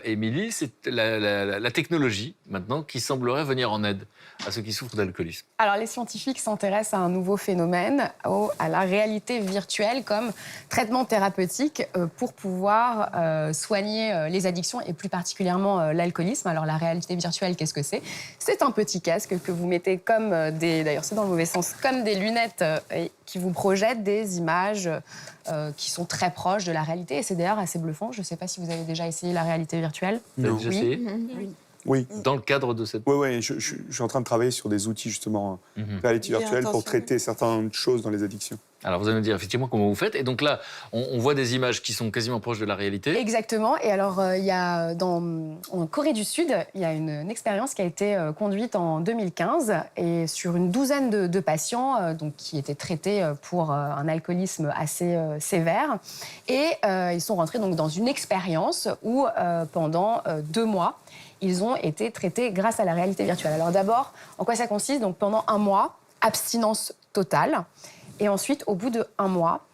Émilie, c'est la technologie, maintenant, qui semblerait venir en aide à ceux qui souffrent d'alcoolisme. Alors, les scientifiques s'intéressent à un nouveau phénomène, à la réalité virtuelle comme traitement thérapeutique pour pouvoir soigner les addictions et plus particulièrement l'alcoolisme. Alors, la réalité virtuelle, qu'est-ce que c'est ? C'est un petit casque que vous mettez comme d'ailleurs, c'est dans le mauvais sens, comme des lunettes qui vous projettent des images qui sont très proches de la réalité. Et c'est d'ailleurs assez bluffant. Je ne sais pas si vous avez déjà essayé la réalité virtuelle. Vous avez déjà essayé ? Oui. Dans le cadre de cette... Oui, je suis en train de travailler sur des outils, justement, réalité virtuelle pour traiter certaines choses dans les addictions. Alors, vous allez me dire effectivement comment vous faites. Et donc là, on voit des images qui sont quasiment proches de la réalité. Exactement. Et alors, il y a en Corée du Sud, il y a une expérience qui a été conduite en 2015 et sur une douzaine de patients donc, qui étaient traités pour un alcoolisme assez sévère. Et ils sont rentrés donc, dans une expérience où, pendant 2 mois, ils ont été traités grâce à la réalité virtuelle. Alors d'abord, en quoi ça consiste ? Donc pendant 1 mois, abstinence totale. Et ensuite, au bout de 1 mois,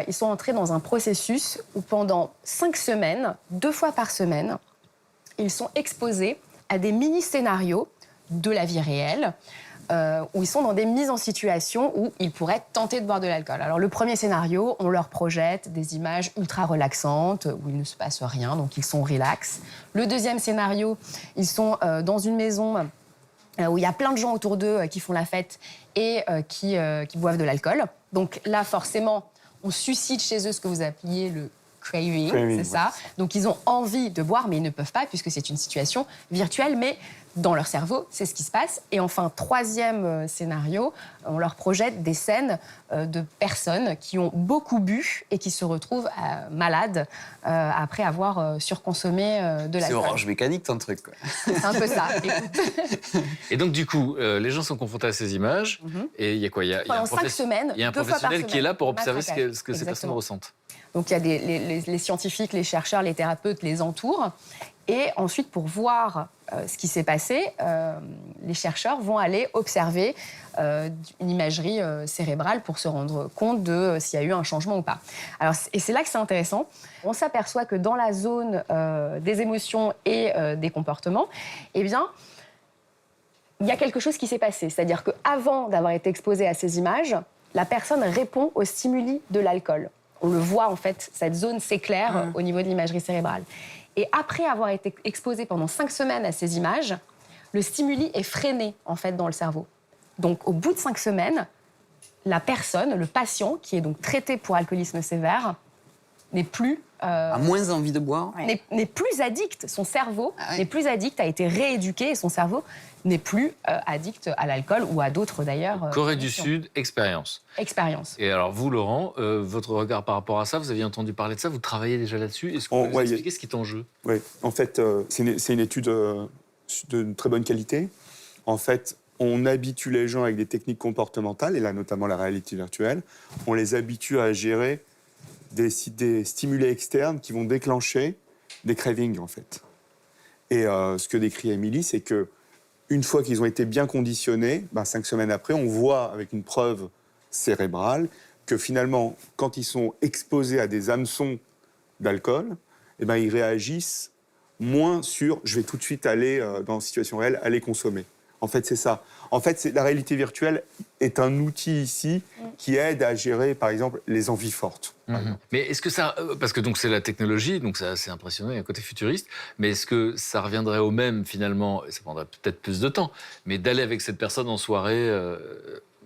ils sont entrés dans un processus où pendant 5 semaines, 2 fois par semaine, ils sont exposés à des mini-scénarios de la vie réelle, où ils sont dans des mises en situation où ils pourraient tenter de boire de l'alcool. Alors le premier scénario, on leur projette des images ultra relaxantes, où il ne se passe rien, donc ils sont relax. Le deuxième scénario, ils sont dans une maison où il y a plein de gens autour d'eux qui font la fête et qui boivent de l'alcool. Donc là, forcément, on suscite chez eux ce que vous appeliez le craving, c'est ça. Donc ils ont envie de boire, mais ils ne peuvent pas, puisque c'est une situation virtuelle, mais dans leur cerveau, c'est ce qui se passe. Et enfin, troisième scénario, on leur projette des scènes de personnes qui ont beaucoup bu et qui se retrouvent malades après avoir surconsommé de l'alcool. C'est Orange Mécanique, ton truc, quoi. C'est un peu ça, écoute. Et donc, du coup, les gens sont confrontés à ces images. Et il y a quoi ? Il y a Pendant 5 semaines, il y a un 2 fois par professionnel qui est là pour semaine. observer ce que ces personnes ressentent. Donc, il y a les scientifiques, les chercheurs, les thérapeutes les entourent. Et ensuite, pour voir ce qui s'est passé, les chercheurs vont aller observer une imagerie cérébrale pour se rendre compte de s'il y a eu un changement ou pas. Alors, et c'est là que c'est intéressant. On s'aperçoit que dans la zone des émotions et des comportements, eh bien, il y a quelque chose qui s'est passé. C'est-à-dire qu'avant d'avoir été exposé à ces images, la personne répond aux stimuli de l'alcool. On le voit, en fait, cette zone s'éclaire au niveau de l'imagerie cérébrale. Et après avoir été exposé pendant 5 semaines à ces images, le stimuli est freiné, en fait, dans le cerveau. Donc, au bout de 5 semaines, la personne, le patient, qui est donc traité pour alcoolisme sévère, n'est plus... a moins envie de boire. N'est plus addict. Son cerveau n'est plus addict, a été rééduqué et son cerveau n'est plus addict à l'alcool ou à d'autres d'ailleurs. Corée du Sud, expérience. Expérience. Et alors vous, Laurent, votre regard par rapport à ça, vous aviez entendu parler de ça, vous travaillez déjà là-dessus. Est-ce que vous pouvez expliquer ce qui est en jeu ? Oui, en fait, c'est une étude de très bonne qualité. En fait, on habitue les gens avec des techniques comportementales, et là notamment la réalité virtuelle, on les habitue à gérer des stimuli externes qui vont déclencher des cravings, en fait. Et ce que décrit Émilie, c'est que une fois qu'ils ont été bien conditionnés, 5 semaines après, on voit avec une preuve cérébrale que finalement, quand ils sont exposés à des hameçons d'alcool, ils réagissent moins sur « je vais tout de suite aller dans une situation réelle, aller consommer ». En fait, c'est ça. En fait, la réalité virtuelle est un outil ici qui aide à gérer, par exemple, les envies fortes. Mais est-ce que ça... Parce que donc c'est la technologie, donc c'est assez impressionnant, il y a un côté futuriste, mais est-ce que ça reviendrait au même, finalement, et ça prendrait peut-être plus de temps, mais d'aller avec cette personne en soirée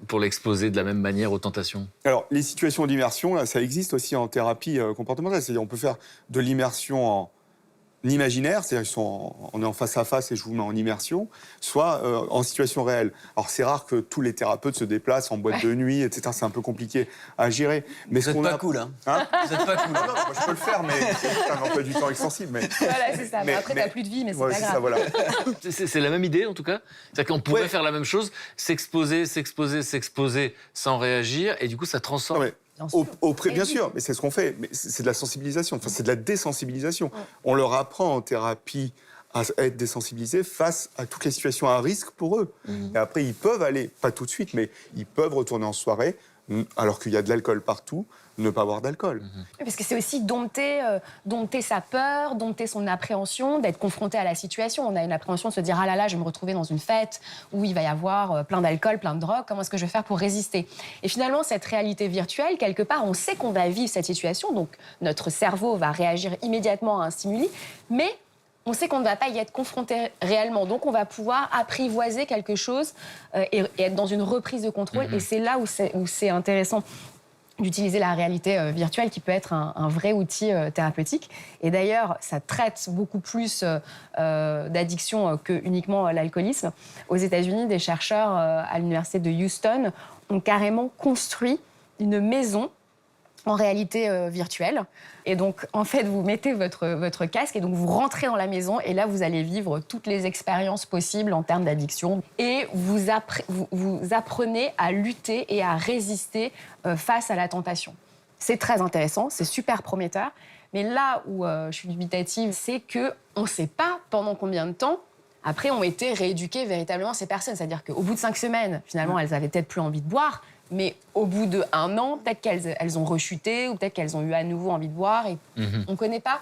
pour l'exposer de la même manière aux tentations? Alors, les situations d'immersion, là, ça existe aussi en thérapie comportementale. C'est-à-dire on peut faire de l'immersion en imaginaire, c'est-à-dire on est en face à face et je vous mets en immersion, soit en situation réelle. Alors c'est rare que tous les thérapeutes se déplacent en boîte de nuit, etc. C'est un peu compliqué à gérer. Mais vous n'êtes pas cool, hein, vous n'êtes pas cool. Non, moi, je peux le faire, mais c'est un emploi du temps extensible. Mais... Voilà, c'est ça. Mais après, t'as plus de vie, mais c'est pas grave. Ça, voilà. C'est la même idée, en tout cas. C'est-à-dire qu'on pourrait faire la même chose, s'exposer sans réagir, et du coup, ça transforme... Bien sûr, mais c'est ce qu'on fait. Mais c'est de la sensibilisation, enfin, c'est de la désensibilisation. On leur apprend en thérapie à être désensibilisés face à toutes les situations à risque pour eux. Et après, ils peuvent aller, pas tout de suite, mais ils peuvent retourner en soirée, alors qu'il y a de l'alcool partout, ne pas boire d'alcool. Parce que c'est aussi dompter sa peur, dompter son appréhension, d'être confronté à la situation. On a une appréhension de se dire « Ah là là, je vais me retrouver dans une fête où il va y avoir plein d'alcool, plein de drogue, comment est-ce que je vais faire pour résister ?» Et finalement, cette réalité virtuelle, quelque part, on sait qu'on va vivre cette situation, donc notre cerveau va réagir immédiatement à un stimuli, mais on sait qu'on ne va pas y être confronté réellement. Donc, on va pouvoir apprivoiser quelque chose et être dans une reprise de contrôle. Et c'est là où c'est intéressant d'utiliser la réalité virtuelle qui peut être un vrai outil thérapeutique. Et d'ailleurs, ça traite beaucoup plus d'addiction que uniquement l'alcoolisme. Aux États-Unis, des chercheurs à l'université de Houston ont carrément construit une maison en réalité virtuelle. Et donc, en fait, vous mettez votre casque et donc vous rentrez dans la maison et là, vous allez vivre toutes les expériences possibles en termes d'addiction. Et vous apprenez à lutter et à résister face à la tentation. C'est très intéressant, c'est super prometteur. Mais là où je suis dubitative, c'est qu'on ne sait pas pendant combien de temps après ont été rééduquées véritablement ces personnes. C'est-à-dire qu'au bout de 5 semaines, finalement, elles avaient peut-être plus envie de boire. Mais au bout d'1 an, peut-être qu'elles ont rechuté ou peut-être qu'elles ont eu à nouveau envie de boire. Et on ne connaît pas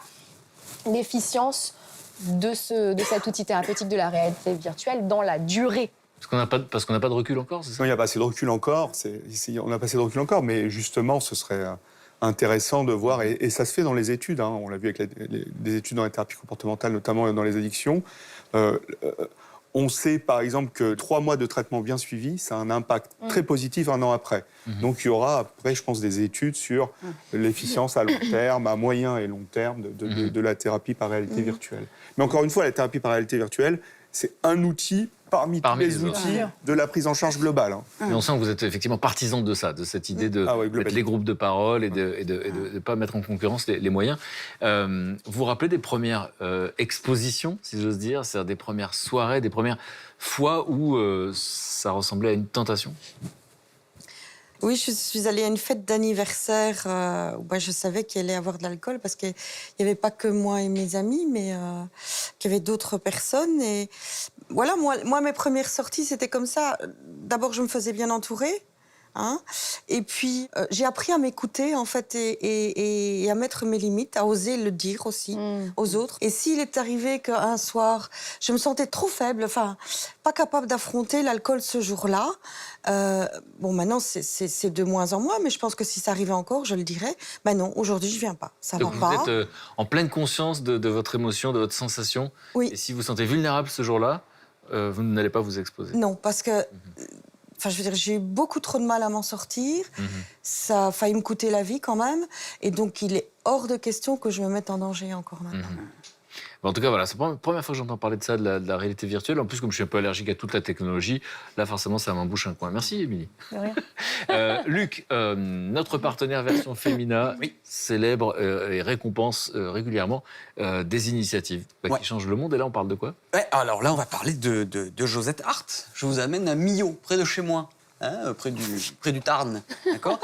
l'efficience de cet outil thérapeutique de la réalité virtuelle dans la durée. Parce qu'on n'a pas de recul encore, c'est ça? Non, il n'y a pas assez de recul encore. On n'a pas assez de recul encore, mais justement, ce serait intéressant de voir, et ça se fait dans les études, on l'a vu avec des études dans la thérapie comportementale, notamment dans les addictions. On sait, par exemple, que 3 mois de traitement bien suivi, ça a un impact très positif 1 an après. Donc, il y aura, après, je pense, des études sur l'efficience à long terme, à moyen et long terme de la thérapie par réalité virtuelle. Mais encore une fois, la thérapie par réalité virtuelle, c'est un outil parmi tous les outils de la prise en charge globale. Mais on sent que vous êtes effectivement partisan de ça, de cette idée de mettre les groupes de parole et de ne pas mettre en concurrence les moyens. Vous vous rappelez des premières expositions, si j'ose dire, c'est-à-dire des premières soirées, des premières fois où ça ressemblait à une tentation? Oui, je suis allée à une fête d'anniversaire où je savais qu'il allait y avoir de l'alcool parce qu'il n'y avait pas que moi et mes amis, mais qu'il y avait d'autres personnes. Et voilà, moi, mes premières sorties, c'était comme ça. D'abord, je me faisais bien entourer. Et puis, j'ai appris à m'écouter, en fait, et à mettre mes limites, à oser le dire aussi aux autres. Et s'il est arrivé qu'un soir, je me sentais trop faible, enfin, pas capable d'affronter l'alcool ce jour-là, maintenant, c'est de moins en moins, mais je pense que si ça arrivait encore, je le dirais. Non, aujourd'hui, je viens pas. Ça va pas. Vous êtes en pleine conscience de votre émotion, de votre sensation. Oui. Et si vous vous sentez vulnérable ce jour-là, vous n'allez pas vous exposer. Non, parce que... Enfin, je veux dire, j'ai eu beaucoup trop de mal à m'en sortir. Ça a failli me coûter la vie quand même. Et donc, il est hors de question que je me mette en danger encore maintenant. En tout cas, voilà, c'est la première fois que j'entends parler de ça, de la réalité virtuelle. En plus, comme je suis un peu allergique à toute la technologie, là, forcément, ça m'embouche un coin. Merci, Émilie. De rien. Luc, notre partenaire version Femina célèbre et récompense régulièrement des initiatives qui changent le monde. Et là, on parle de quoi? Alors là, on va parler de Josette Hart. Je vous amène à Millau, près de chez moi. Près du Tarn, d'accord.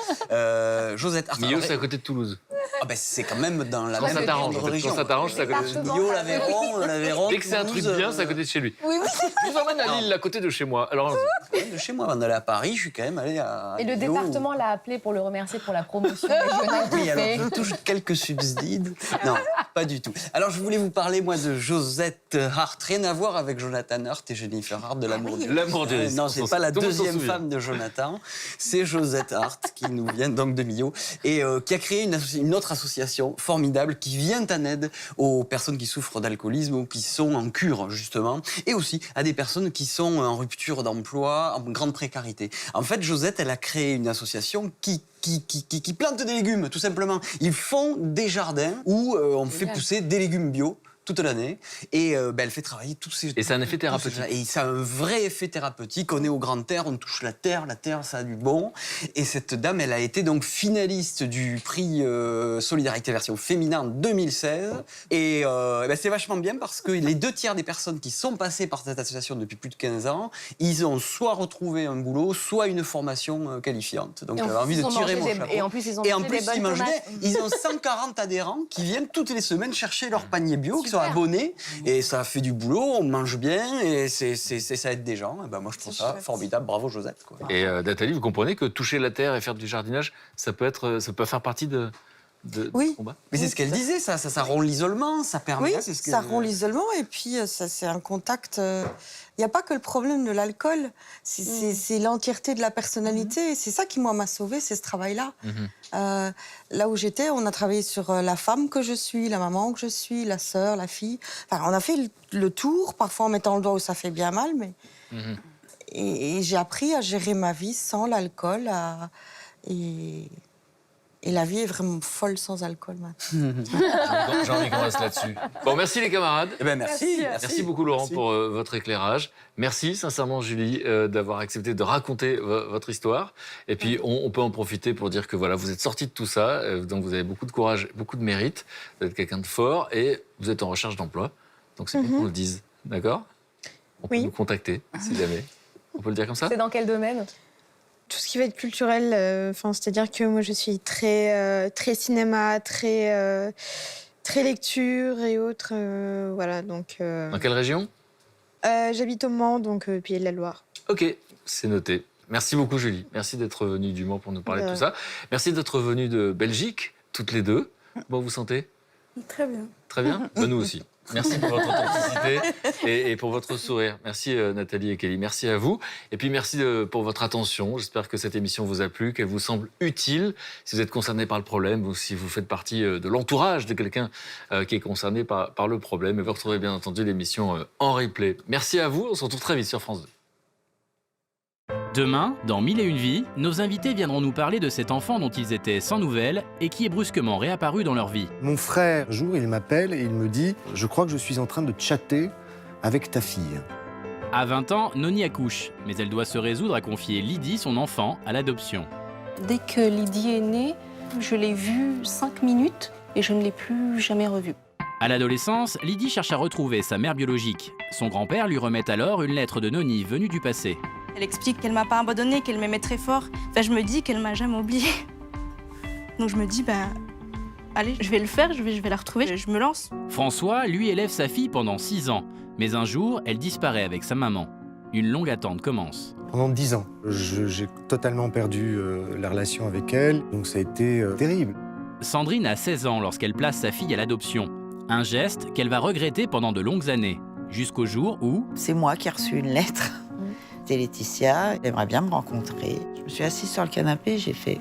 Josette Hart. Millau, c'est à côté de Toulouse. Ah ben c'est quand même dans la Quand ça même t'arrange, région. quand ça t'arrange, c'est à côté de chez lui. Millau, l'Aveyron, Dès que c'est un truc Toulouse, bien, c'est à côté de chez lui. Oui, oui. Je vous emmène à Lille, à côté de chez moi. Alors, de chez moi, avant d'aller à Paris, je suis quand même allé à... Et le Millau. département l'a appelé pour le remercier pour la promotion régionale qu'il Oui, alors fait. je touche quelques subsides. Non, pas du tout. Alors je voulais vous parler, moi, de Josette Hart. Rien à voir avec Jonathan Hart et Jennifer Hart de L'amour du L'amour du risque. Non, c'est pas la Tout le monde s'en deuxième souvient. femme de Jonathan. C'est Josette Hart, qui nous vient donc de Millau, et qui a créé une autre association formidable qui vient en aide aux personnes qui souffrent d'alcoolisme ou qui sont en cure, justement, et aussi à des personnes qui sont en rupture d'emploi, en grande précarité. En fait, Josette, elle a créé une association qui plante des légumes, tout simplement. Ils font des jardins où on fait pousser des légumes bio toute l'année, et elle fait travailler tous ces... Et c'est un effet thérapeutique. Et ça a un vrai effet thérapeutique. On est au grand air, on touche la terre, ça a du bon. Et cette dame, elle a été donc finaliste du prix Solidarité version féminin en 2016. Et c'est vachement bien parce que les 2 tiers des personnes qui sont passées par cette association depuis plus de 15 ans, ils ont soit retrouvé un boulot, soit une formation qualifiante. Donc j'avais envie de tirer mon chapeau. Et en plus, ils ont mangé des bonnes imaginez, tomates. ils ont 140 adhérents qui viennent toutes les semaines chercher leur panier bio, qui sont abonnés, et ça fait du boulot, on mange bien, et ça aide des gens. Et moi, je trouve ça formidable. Bravo, Josette. Quoi. Et Nathalie, vous comprenez que toucher la terre et faire du jardinage, ça peut faire partie de ce combat. Mais c'est ce qu'elle disait, ça rompt l'isolement, ça permet... Oui, ça rompt l'isolement, et puis c'est un contact... Il n'y a pas que le problème de l'alcool, c'est l'entièreté de la personnalité. Et c'est ça qui, moi, m'a sauvée, c'est ce travail-là. Là où j'étais, on a travaillé sur la femme que je suis, la maman que je suis, la sœur, la fille. Enfin, on a fait le tour, parfois en mettant le doigt où ça fait bien mal, mais... Et j'ai appris à gérer ma vie sans l'alcool. Et la vie est vraiment folle sans alcool maintenant. J'ai envie qu'on reste là-dessus. Bon, merci les camarades. Eh ben, merci. Merci beaucoup Laurent pour votre éclairage. Merci sincèrement Julie d'avoir accepté de raconter votre histoire. Et puis on peut en profiter pour dire que voilà, vous êtes sortis de tout ça, donc vous avez beaucoup de courage, beaucoup de mérite, vous êtes quelqu'un de fort et vous êtes en recherche d'emploi. Donc c'est bien qu'on le dise, d'accord? On peut nous contacter si jamais. On peut le dire comme ça? C'est dans quel domaine? Tout ce qui va être culturel, c'est-à-dire que moi je suis très cinéma, très lecture et autres, voilà donc. Dans quelle région? J'habite au Mans, donc Pays de la Loire. Ok, c'est noté. Merci beaucoup Julie. Merci d'être venue du Mans pour nous parler de tout ça. Merci d'être venue de Belgique, toutes les deux. Bon, vous sentez? Très bien. Très bien. Nous aussi. Merci pour votre authenticité et pour votre sourire. Merci Nathalie et Kelly. Merci à vous. Et puis merci pour votre attention. J'espère que cette émission vous a plu, qu'elle vous semble utile. Si vous êtes concerné par le problème ou si vous faites partie de l'entourage de quelqu'un qui est concerné par le problème. Et vous retrouverez bien entendu l'émission en replay. Merci à vous. On se retrouve très vite sur France 2. Demain, dans 1001 vies, nos invités viendront nous parler de cet enfant dont ils étaient sans nouvelles et qui est brusquement réapparu dans leur vie. Mon frère, un jour, il m'appelle et il me dit « Je crois que je suis en train de chatter avec ta fille. » À 20 ans, Noni accouche, mais elle doit se résoudre à confier Lydie, son enfant, à l'adoption. Dès que Lydie est née, je l'ai vue 5 minutes et je ne l'ai plus jamais revue. À l'adolescence, Lydie cherche à retrouver sa mère biologique. Son grand-père lui remet alors une lettre de Noni venue du passé. Elle explique qu'elle m'a pas abandonnée, qu'elle m'aimait très fort. Enfin, je me dis qu'elle m'a jamais oubliée. Donc je me dis, allez, je vais le faire, je vais la retrouver, je me lance. François, lui, élève sa fille pendant 6 ans. Mais un jour, elle disparaît avec sa maman. Une longue attente commence. Pendant 10 ans, j'ai totalement perdu la relation avec elle, donc ça a été terrible. Sandrine a 16 ans lorsqu'elle place sa fille à l'adoption. Un geste qu'elle va regretter pendant de longues années. Jusqu'au jour où... C'est moi qui ai reçu une lettre. C'est Laetitia, elle aimerait bien me rencontrer. Je me suis assise sur le canapé, j'ai fait...